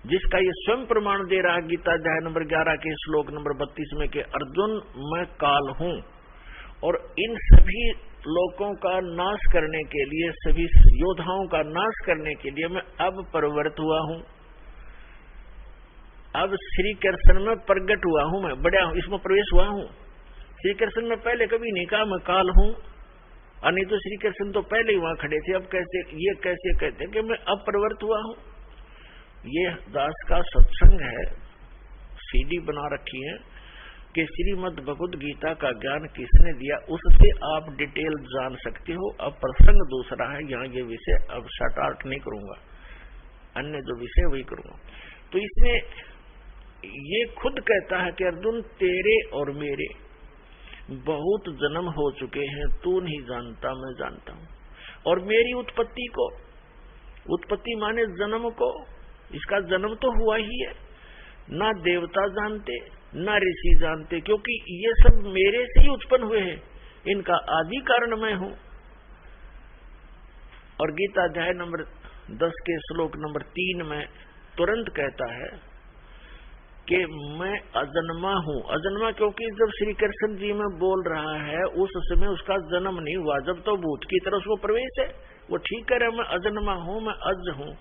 [SPEAKER 2] जिसका ये स्वयं प्रमाण दे रहा है गीता अध्याय नंबर 11 के श्लोक नंबर 32 में कि अर्जुन मैं काल हूं और इन सभी लोगों का नाश करने के लिए, सभी योद्धाओं का नाश करने के लिए मैं अब प्रवृत्त हुआ हूं, अब श्री कृष्ण में प्रकट हुआ हूं, मैं बढ़िया हूं, इसमें प्रवेश हुआ हूं। श्री कृष्ण में पहले कभी नहीं कहा मैं काल हूं, और नहीं तो श्री कृष्ण तो पहले ही वहां खड़े थे, अब कैसे कहते हैं कि मैं अब प्रवृत्त हुआ हूं। ये दास का सत्संग है, सीडी बना रखी है कि श्रीमद् भगवद गीता का ज्ञान किसने दिया, उससे आप डिटेल जान सकते हो। अब प्रसंग दूसरा है, यहाँ ये विषय अब शॉर्ट आउट नहीं करूंगा, अन्य जो विषय वही करूंगा। तो इसमें ये खुद कहता है कि अर्जुन तेरे और मेरे बहुत जन्म हो चुके हैं, तू नहीं जानता मैं जानता हूं, और मेरी उत्पत्ति को, उत्पत्ति माने जन्म को, इसका जन्म तो हुआ ही है, ना देवता जानते ना ऋषि जानते, क्योंकि ये सब मेरे से ही उत्पन्न हुए हैं, इनका आदि कारण मैं हूं। और गीता अध्याय नंबर 10 के श्लोक नंबर 3 में तुरंत कहता है कि मैं अजन्मा हूं। अजन्मा क्योंकि जब श्री कृष्ण जी में बोल रहा है उस समय उसका जन्म नहीं हुआ, जब तो भूत की तरह उसको प्रवेश है, वो ठीक कह रहा है मैं अजन्मा हूं, मैं अज हूं,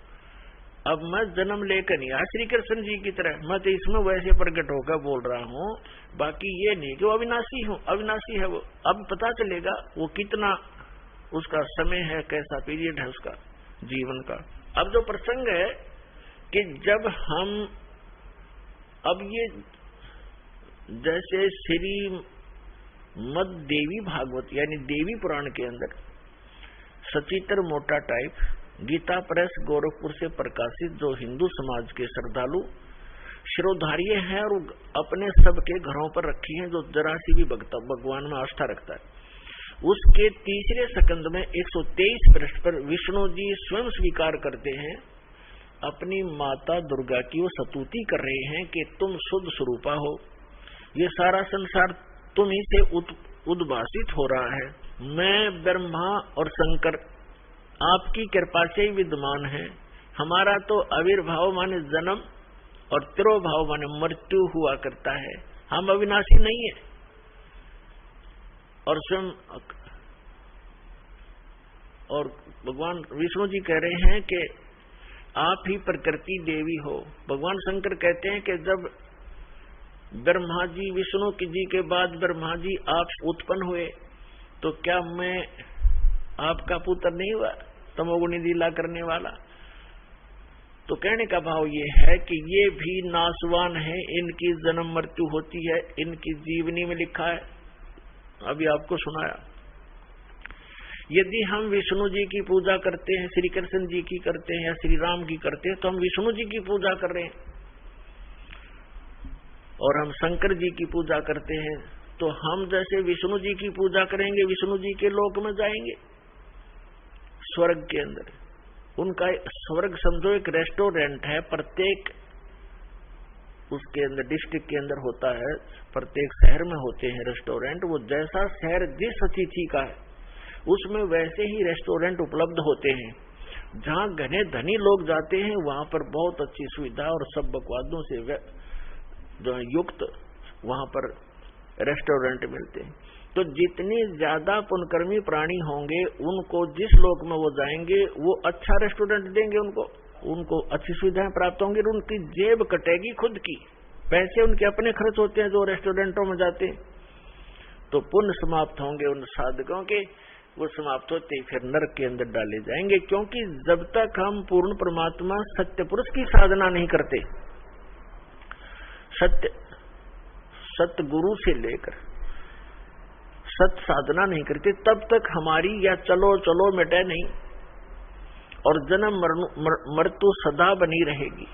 [SPEAKER 2] अब मैं जन्म लेकर नहीं आया श्री कृष्ण जी की तरह, मैं तो इसमें वैसे प्रकट होकर बोल रहा हूं, बाकी ये नहीं कि वो अविनाशी हूं, अविनाशी है वो। अब पता चलेगा वो कितना उसका समय है, कैसा पीरियड है उसका जीवन का। अब जो प्रसंग है कि जब हम, अब ये जैसे श्री मद देवी भागवत यानी देवी पुराण के अंदर सचित्र मोटा टाइप गीता प्रेस गोरखपुर से प्रकाशित, जो हिंदू समाज के श्रद्धालु शिरोधार्य हैं और अपने सबके घरों पर रखी हैं, जो जरा सी भी भगवान में आस्था रखता है, उसके तीसरे स्कंद में 123 पृष्ठ पर विष्णु जी स्वयं स्वीकार करते हैं, अपनी माता दुर्गा की वो स्तुति कर रहे हैं कि तुम शुद्ध स्वरूपा हो, ये सारा संसार तुम ही से उद्भासित हो रहा है, मैं ब्रह्मा और शंकर आपकी कृपा से ही विद्यमान है, हमारा तो आविर्भाव माने जन्म और तिरोभाव माने मृत्यु हुआ करता है, हम अविनाशी नहीं है। और स्वयं और भगवान विष्णु जी कह रहे हैं कि आप ही प्रकृति देवी हो। भगवान शंकर कहते हैं कि जब ब्रह्मा जी विष्णु जी के बाद ब्रह्मा जी आप उत्पन्न हुए तो क्या मैं आपका पुत्र नहीं हुआ, तमोगुणी लीला करने वाला। तो कहने का भाव ये है कि ये भी नासवान है, इनकी जन्म मृत्यु होती है, इनकी जीवनी में लिखा है, अभी आपको सुनाया। यदि हम विष्णु जी की पूजा करते हैं, श्री कृष्ण जी की करते हैं या श्री राम की करते हैं, तो हम विष्णु जी की पूजा कर रहे हैं, और हम शंकर जी की पूजा करते हैं तो हम जैसे विष्णु जी की पूजा करेंगे, विष्णु जी के लोक में जाएंगे, स्वर्ग के अंदर। उनका स्वर्ग समझो एक रेस्टोरेंट है, प्रत्येक उसके अंदर डिस्ट्रिक्ट के अंदर होता है, प्रत्येक शहर में होते हैं रेस्टोरेंट। वो जैसा शहर जिस अतिथि का है उसमें वैसे ही रेस्टोरेंट उपलब्ध होते हैं। जहां घने धनी लोग जाते हैं वहां पर बहुत अच्छी सुविधा और सब बकवादों से जो युक्त वहां पर रेस्टोरेंट मिलते हैं। तो जितनी ज्यादा पुण्यकर्मी प्राणी होंगे उनको जिस लोक में वो जाएंगे वो अच्छा रेस्टोरेंट देंगे, उनको अच्छी सुविधाएं प्राप्त होंगी, उनकी जेब कटेगी खुद की, पैसे उनके अपने खर्च होते हैं जो रेस्टोरेंटों में जाते हैं। तो पुण्य समाप्त होंगे उन साधकों के, वो समाप्त होते फिर नरक के अंदर डाले जाएंगे। क्योंकि जब तक हम पूर्ण परमात्मा सत्य पुरुष की साधना नहीं करते, सत्य सतगुरु से लेकर सत साधना नहीं करते तब तक हमारी या चलो चलो मिटे नहीं और जन्म मृत्यु सदा बनी रहेगी।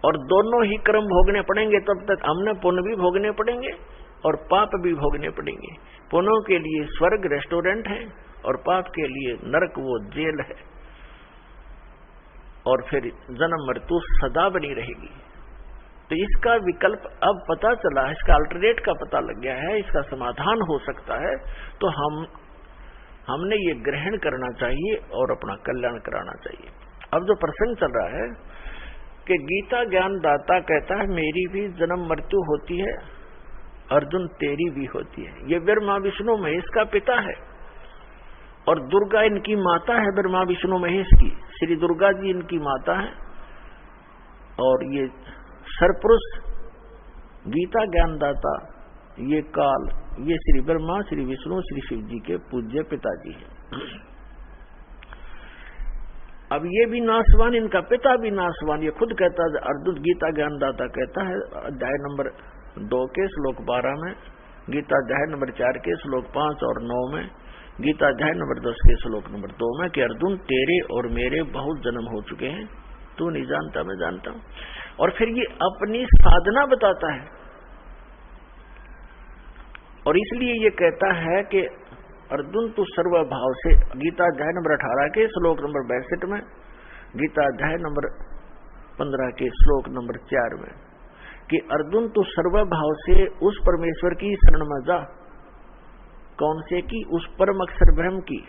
[SPEAKER 2] और दोनों ही कर्म भोगने पड़ेंगे, तब तक हमने पुण्य भी भोगने पड़ेंगे और पाप भी भोगने पड़ेंगे। पुण्यों के लिए स्वर्ग रेस्टोरेंट है और पाप के लिए नरक वो जेल है, और फिर जन्म मृत्यु सदा बनी रहेगी। तो इसका विकल्प अब पता चला, इसका अल्टरनेट का पता लग गया है, इसका समाधान हो सकता है। तो हमने ये ग्रहण करना चाहिए और अपना कल्याण कराना चाहिए। अब जो प्रसंग चल रहा है कि गीता ज्ञान दाता कहता है मेरी भी जन्म मृत्यु होती है, अर्जुन तेरी भी होती है। ये ब्रह्मा विष्णु महेश का पिता है और दुर्गा इनकी माता है, ब्रह्मा विष्णु महेश की। श्री दुर्गा जी इनकी माता है और ये सरपुरुष गीता ज्ञानदाता ये काल, ये श्री ब्रह्मा श्री विष्णु श्री शिव जी के पूज्य पिताजी हैं। अब ये भी नासवान, इनका पिता भी नासवान। ये खुद कहता है, अर्जुन गीता ज्ञानदाता कहता है अध्याय नंबर 2 के श्लोक 12 में, गीता अध्याय नंबर 4 के श्लोक 5 और 9 में, गीता अध्याय नंबर 10 के श्लोक नंबर 2 में कि अर्जुन तेरे और मेरे बहुत जन्म हो चुके हैं, तू नहीं जानता मैं जानता हूं। और फिर ये अपनी साधना बताता है और इसलिए ये कहता है कि अर्जुन तू सर्वभाव से, गीता अध्याय नंबर 18 के श्लोक नंबर 62 में, गीता अध्याय नंबर 15 के श्लोक नंबर 4 में कि अर्जुन तू सर्वभाव से उस परमेश्वर की शरण में जा। कौन से की? उस परम अक्षर ब्रह्म की,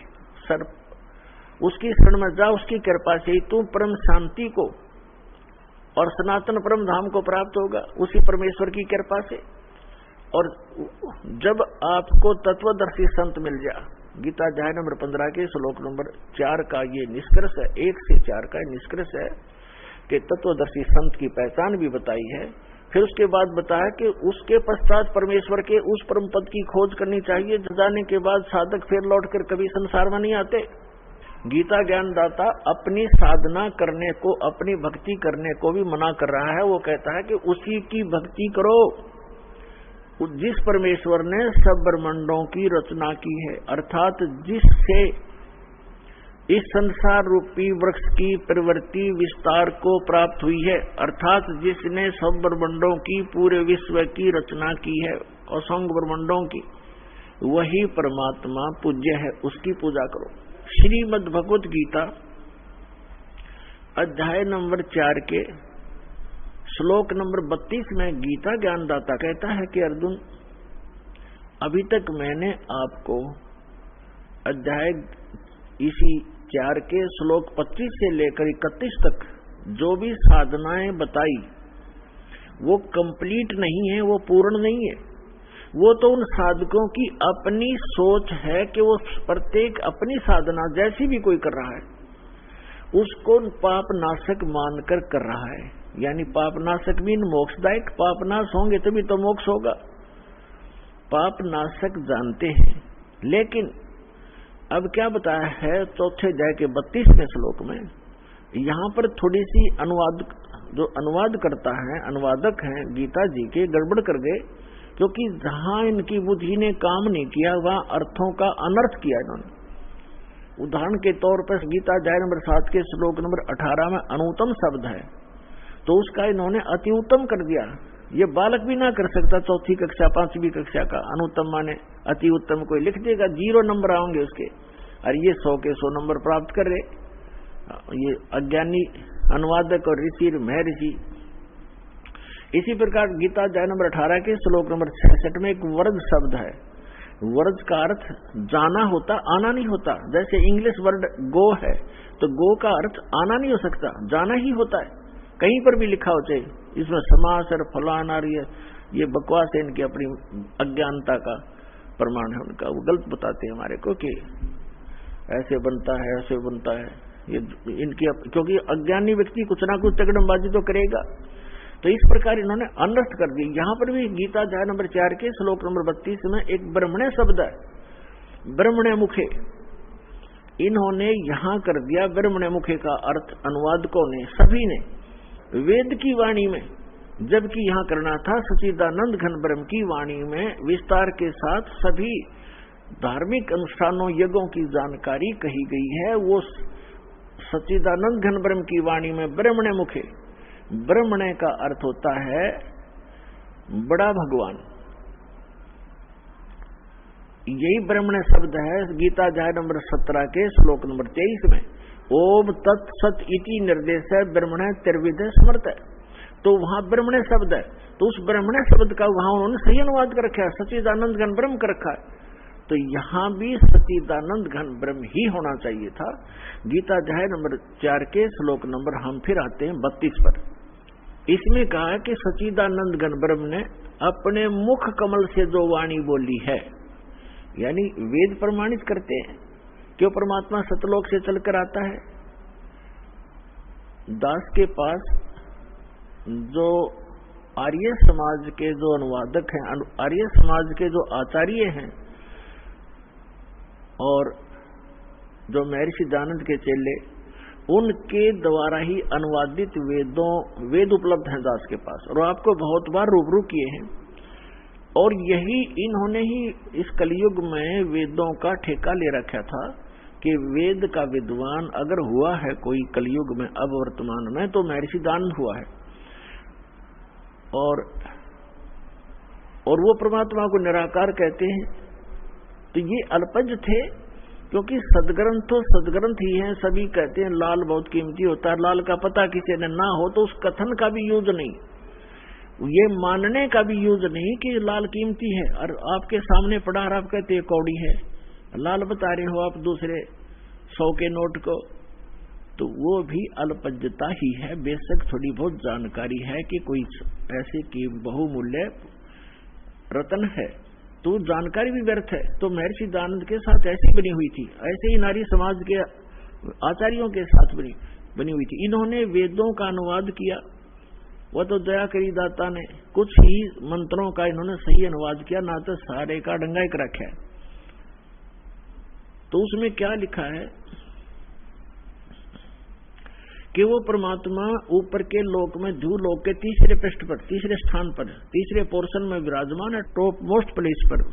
[SPEAKER 2] उसकी शरण में जा। उसकी कृपा से ही तू परम शांति को और सनातन परम धाम को प्राप्त होगा, उसी परमेश्वर की कृपा से। और जब आपको तत्वदर्शी संत मिल जाए, गीता अध्याय नंबर 15 के श्लोक नंबर 4 का ये निष्कर्ष है, 1 से 4 का निष्कर्ष है कि तत्वदर्शी संत की पहचान भी बताई है। फिर उसके बाद बताया कि उसके पश्चात परमेश्वर के उस परम पद की खोज करनी चाहिए, जाने के बाद साधक फिर लौटकर कभी संसार में नहीं आते। गीता ज्ञानदाता अपनी साधना करने को, अपनी भक्ति करने को भी मना कर रहा है। वो कहता है कि उसी की भक्ति करो जिस परमेश्वर ने सब ब्रह्मांडों की रचना की है, अर्थात जिससे इस संसार रूपी वृक्ष की प्रवृत्ति विस्तार को प्राप्त हुई है, अर्थात जिसने सब ब्रह्मांडों की, पूरे विश्व की रचना की है, असंख्य ब्रह्मांडों की, वही परमात्मा पूज्य है, उसकी पूजा करो। श्रीमद् भगवत गीता अध्याय नंबर 4 के श्लोक नंबर 32 में गीता ज्ञानदाता कहता है कि अर्जुन अभी तक मैंने आपको अध्याय इसी 4 के श्लोक 25 से लेकर 31 तक जो भी साधनाएं बताई वो कंप्लीट नहीं है, वो पूर्ण नहीं है। वो तो उन साधकों की अपनी सोच है कि वो प्रत्येक अपनी साधना जैसी भी कोई कर रहा है उसको पाप नाशक मानकर कर रहा है। यानी पाप नाशक मीन मोक्षदायक, पाप नाश होंगे तभी तो मोक्ष होगा। पाप नाशक जानते हैं, लेकिन अब क्या बताया है चौथे अध्याय के 32वें श्लोक में, यहाँ पर थोड़ी सी जो अनुवाद करता है, अनुवादक हैं गीता जी के, गड़बड़ कर गए, क्योंकि जहां इनकी बुद्धि ने काम नहीं किया वहां अर्थों का अनर्थ किया इन्होंने। उदाहरण के तौर पर गीता अध्याय नंबर 7 के श्लोक नंबर 18 में अनुत्तम शब्द है, तो उसका इन्होंने अति उत्तम कर दिया। ये बालक भी ना कर सकता, 4वीं कक्षा 5वीं कक्षा का अनुत्तम माने अति उत्तम कोई लिख देगा, 0 नंबर आओगे उसके, और ये 100 के 100 नंबर प्राप्त कर रहे। ये अज्ञानी अनुवादक और ऋषि महर्षि। इसी प्रकार गीता अध्याय नंबर 18 के श्लोक नंबर 66 में एक वर्ज शब्द है। वर्ज का अर्थ जाना होता, आना नहीं होता। जैसे इंग्लिश वर्ड गो है, तो गो का अर्थ आना नहीं हो सकता, जाना ही होता है। कहीं पर भी लिखा हो चाहे, इसमें समास और फलान और ये बकवास है, इनकी अपनी अज्ञानता का प्रमाण है उनका। वो गलत बताते हैं हमारे को कि ऐसे बनता है ऐसे बनता है, ये इनकी, क्योंकि अज्ञानी व्यक्ति कुछ ना कुछ तगड़मबाजी तो करेगा। तो इस प्रकार इन्होंने अनर्थ कर दी। यहाँ पर भी गीता अध्याय नंबर 4 के श्लोक नंबर 32 में एक ब्रह्मण्य शब्द है, ब्रह्मण्य मुखे, इन्होंने यहाँ कर दिया। ब्रह्मण्य मुखे का अर्थ अनुवादकों ने, सभी ने, वेद की वाणी में जबकि यहाँ करना था सच्चिदानंद घन ब्रह्म की वाणी में विस्तार के साथ सभी धार्मिक अनुष्ठानों यज्ञों की जानकारी कही गई है। वो सच्चिदानंद घन ब्रह्म की वाणी में ब्रह्मणे मुखे, ब्रह्मणे का अर्थ होता है बड़ा भगवान, यही ब्रह्मणे शब्द है गीता अध्याय नंबर 17 के श्लोक नंबर 23 में। ओम तत्सत इति निर्देश है ब्रह्मणे त्रिविध समर्थ है, तो वहां ब्रह्मणे शब्द है, तो उस ब्रह्मणे शब्द का वहां उन्होंने सही अनुवाद कर रखा है, सच्चिदानंद घन ब्रह्म कर रखा है। तो यहां भी सच्चिदानंद घन ब्रह्म ही होना चाहिए था। गीता अध्याय नंबर 4 के श्लोक नंबर हम फिर आते हैं 32 पर। इसमें कहा है कि सच्चिदानंद घन ब्रह्म ने अपने मुख कमल से जो वाणी बोली है, यानी वेद प्रमाणित करते हैं क्यों परमात्मा सतलोक से चलकर आता है। दास के पास जो आर्य समाज के जो अनुवादक हैं, आर्य समाज के जो आचार्य हैं और जो महर्षि दयानंद के चेले, उनके द्वारा ही अनुवादित वेद उपलब्ध हैं दास के पास, और आपको बहुत बार रूबरू किए हैं। और यही इन्होंने ही इस कलयुग में वेदों का ठेका ले रखा था कि वेद का विद्वान अगर हुआ है कोई कलयुग में अब वर्तमान में, तो महर्षि दयानंद हुआ है। और वो परमात्मा को निराकार कहते हैं। तो ये अल्पज्ञ थे, क्योंकि सदग्रंथ तो सदग्रंथ ही हैं। सभी कहते हैं लाल बहुत कीमती होता है, लाल का पता किसी ने ना हो तो उस कथन का भी यूज नहीं, ये मानने का भी यूज नहीं कि लाल कीमती है। और आपके सामने पड़ा और आप कहते हैं कौड़ी है, लाल बता रहे हो आप दूसरे 100 के नोट को, तो वो भी अल्पज्ञता ही है। बेशक थोड़ी बहुत जानकारी है कि कोई पैसे की बहुमूल्य रत्न है, तो जानकारी भी व्यर्थ है। तो महर्षि दयानंद के साथ ऐसी बनी हुई थी, ऐसे ही नारी समाज के आचार्यों के साथ बनी हुई थी। इन्होंने वेदों का अनुवाद किया, वह तो दया करी दाता ने कुछ ही मंत्रों का इन्होंने सही अनुवाद किया, ना तो सारे का डंगाई कर रखा है। तो उसमें क्या लिखा है कि वो परमात्मा ऊपर के लोक में ध्रुवलोक के तीसरे पृष्ठ पर, तीसरे स्थान पर, तीसरे पोर्शन में विराजमान है, टॉप मोस्ट प्लेस पर।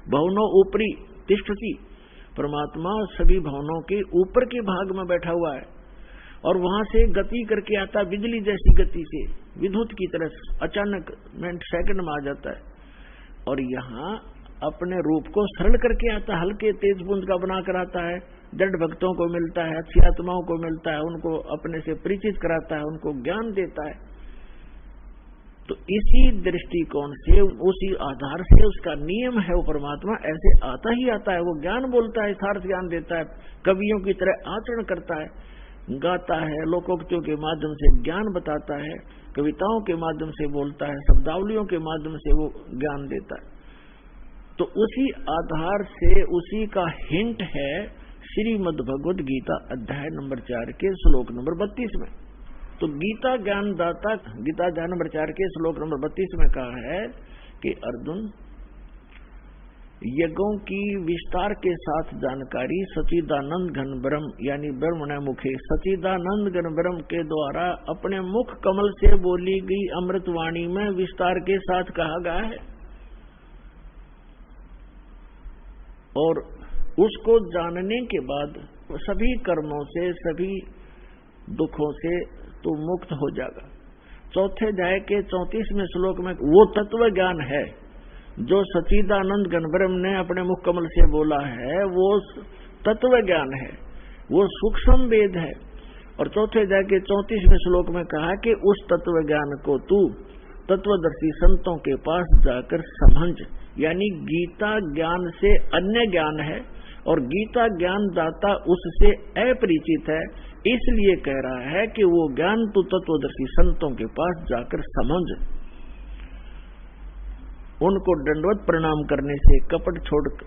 [SPEAKER 2] भवनों ऊपरी तिष्ठति, परमात्मा सभी भवनों के ऊपर के भाग में बैठा हुआ है, और वहां से गति करके आता है बिजली जैसी गति से, विद्युत की तरह अचानक मिनट सेकंड में आ जाता है। और यहाँ अपने रूप को सरल करके आता है, हल्के तेज पुंज का बनाकर आता है, दृढ़ भक्तों को मिलता है, अच्छी आत्माओं को मिलता है, उनको अपने से परिचित कराता है, उनको ज्ञान देता है। तो इसी दृष्टिकोण से, उसी आधार से उसका नियम है, वो परमात्मा ऐसे आता ही आता है। वो ज्ञान बोलता है, यथार्थ ज्ञान देता है, कवियों की तरह आचरण करता है, गाता है, लोकोक्तियों के माध्यम से ज्ञान बताता है, कविताओं के माध्यम से बोलता है, शब्दावलियों के माध्यम से वो ज्ञान देता है। तो उसी आधार से उसी का हिंट है श्रीमद् भगवद गीता अध्याय नंबर 4 के श्लोक नंबर 32 में। तो गीता ज्ञानदाता, गीता अध्याय नंबर 4 के श्लोक नंबर 32 में कहा है कि अर्जुन, यज्ञों की विस्तार के साथ जानकारी सच्चिदानंद घन ब्रह्म यानी ब्रह्मणे मुखे, सच्चिदानंद घन ब्रह्म के द्वारा अपने मुख कमल से बोली गई अमृतवाणी में विस्तार के साथ कहा गया है। और उसको जानने के बाद सभी कर्मों से, सभी दुखों से तो मुक्त हो जाएगा। चौथे अध्याय के 34वें श्लोक में वो तत्व ज्ञान है जो सच्चिदानंद घन ब्रह्म ने अपने मुख कमल से बोला है, वो तत्व ज्ञान है, वो सूक्ष्म वेद है। और चौथे अध्याय के 34वें श्लोक में कहा कि उस तत्व ज्ञान को तू तत्वदर्शी संतों के पास जाकर समझ, यानी गीता ज्ञान से अन्य ज्ञान है और गीता ज्ञान दाता उससे अपरिचित है, इसलिए कह रहा है कि वो ज्ञान तू तत्वदर्शी संतों के पास जाकर समझ। उनको दंडवत प्रणाम करने से, कपट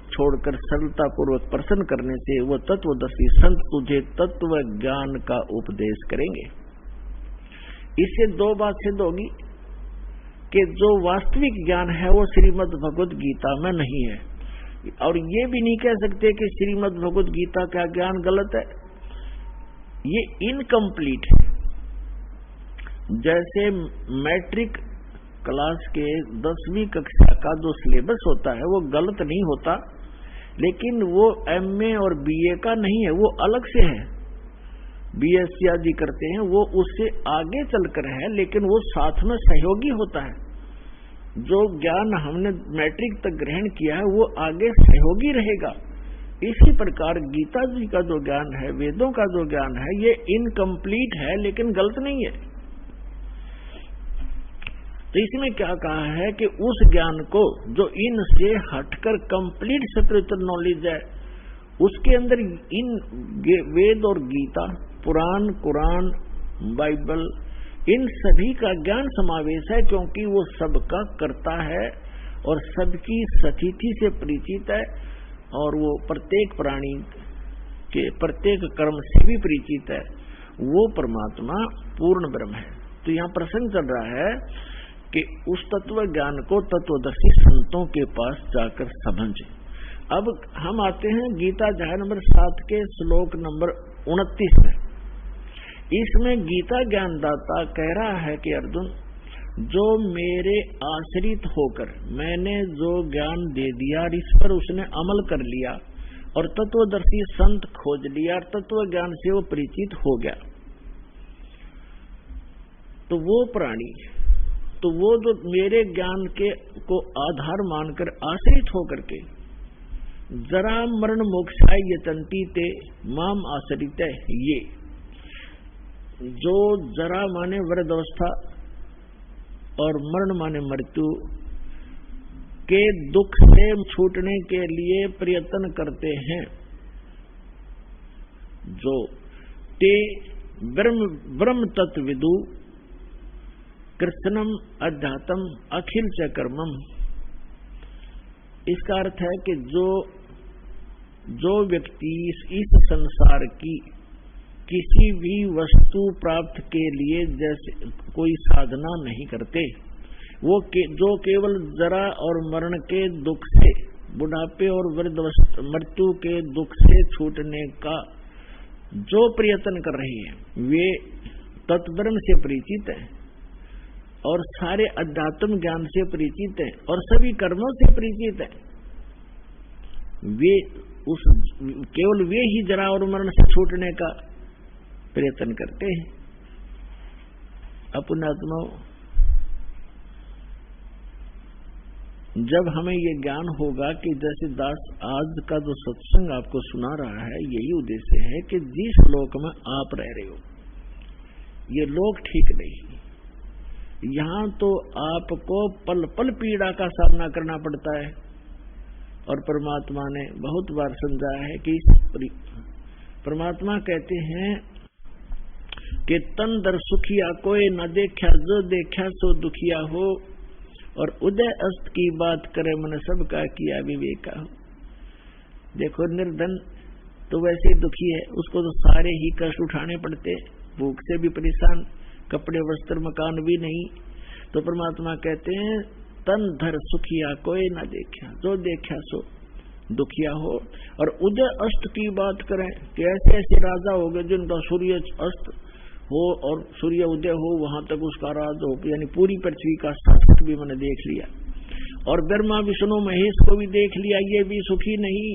[SPEAKER 2] छोड़कर सरलता पूर्वक प्रसन्न करने से वो तत्वदर्शी संत तुझे तत्व ज्ञान का उपदेश करेंगे। इससे दो बात सिद्ध होगी कि जो वास्तविक ज्ञान है वो श्रीमद् भगवद गीता में नहीं है, और ये भी नहीं कह सकते कि श्रीमद् भगवद गीता का ज्ञान गलत है, ये इनकम्प्लीट है। जैसे मैट्रिक क्लास के 10वीं कक्षा का जो सिलेबस होता है वो गलत नहीं होता, लेकिन वो एमए और बीए का नहीं है, वो अलग से है। बीएससी आदि करते हैं वो उससे आगे चलकर है, लेकिन वो साथ में सहयोगी होता है। जो ज्ञान हमने मैट्रिक तक ग्रहण किया है वो आगे सहयोगी रहेगा। इसी प्रकार गीता जी का जो ज्ञान है, वेदों का जो ज्ञान है, ये इनकम्प्लीट है लेकिन गलत नहीं है। तो इसमें क्या कहा है कि उस ज्ञान को जो इनसे हटकर कंप्लीट स्पिरिचुअल नॉलेज है, उसके अंदर इन वेद और गीता, पुराण, कुरान, बाइबल, इन सभी का ज्ञान समावेश है, क्योंकि वो सबका करता है और सबकी स्थिति से परिचित है, और वो प्रत्येक प्राणी के प्रत्येक कर्म से भी परिचित है। वो परमात्मा पूर्ण ब्रह्म है। तो यहाँ प्रसंग चल रहा है कि उस तत्व ज्ञान को तत्वदर्शी संतों के पास जाकर समझे। अब हम आते हैं गीता अध्याय नंबर 7 के श्लोक नंबर 29 में। इसमें गीता ज्ञानदाता कह रहा है कि अर्जुन, जो मेरे आश्रित होकर मैंने जो ज्ञान दे दिया, इस पर उसने अमल कर लिया और तत्वदर्शी संत खोज लिया और तत्व ज्ञान से वो परिचित हो गया, तो वो प्राणी, तो वो जो मेरे ज्ञान के को आधार मानकर आश्रित होकर के जरा मरण मोक्षाय यतन्ति ते माम आश्रित है, ये जो जरा माने वृद्ध अवस्था और मरण माने मृत्यु के दुख से छूटने के लिए प्रयत्न करते हैं, जो ते ब्रह्म तत्विदु कृष्णम अध्यात्म अखिल च कर्मम। इसका अर्थ है कि जो व्यक्ति इस संसार की किसी भी वस्तु प्राप्त के लिए जैसे कोई साधना नहीं करते, वो जो केवल जरा और मरण के दुख से, बुढ़ापे और वृद्ध मृत्यु के दुख से छूटने का जो प्रयत्न कर रहे हैं, वे तत्ब्रह्म से परिचित हैं और सारे अध्यात्म ज्ञान से परिचित हैं और सभी कर्मों से परिचित हैं। वे केवल वे ही जरा और मरण से छूटने का प्रयत्न करते हैं। अपनात्मा, जब हमें ये ज्ञान होगा कि जैसे दास आज का जो सत्संग आपको सुना रहा है, यही उद्देश्य है कि जिस लोक में आप रह रहे हो, ये लोक ठीक नहीं। यहाँ तो आपको पल पल पीड़ा का सामना करना पड़ता है, और परमात्मा ने बहुत बार समझाया है कि परमात्मा कहते हैं कि तन दर सुखिया कोई न देखा, जो देखा सो दुखिया हो, और उदय अस्त की बात करे मन सबका किया विवेका हो। देखो निर्धन तो वैसे ही दुखी है, उसको तो सारे ही कष्ट उठाने पड़ते, भूख से भी परेशान, कपड़े वस्त्र मकान भी नहीं। तो परमात्मा कहते हैं तन धर सुखिया कोई न देखा, जो देखा सो दुखिया हो। और उदय अस्त की बात करें कि ऐसे ऐसे राजा हो गए जिनका सूर्य अस्त हो और सूर्य उदय हो, वहां तक उसका राज हो, यानी पूरी पृथ्वी का शासक भी मैंने देख लिया, और ब्रह्मा विष्णु महेश को भी देख लिया, ये भी सुखी नहीं।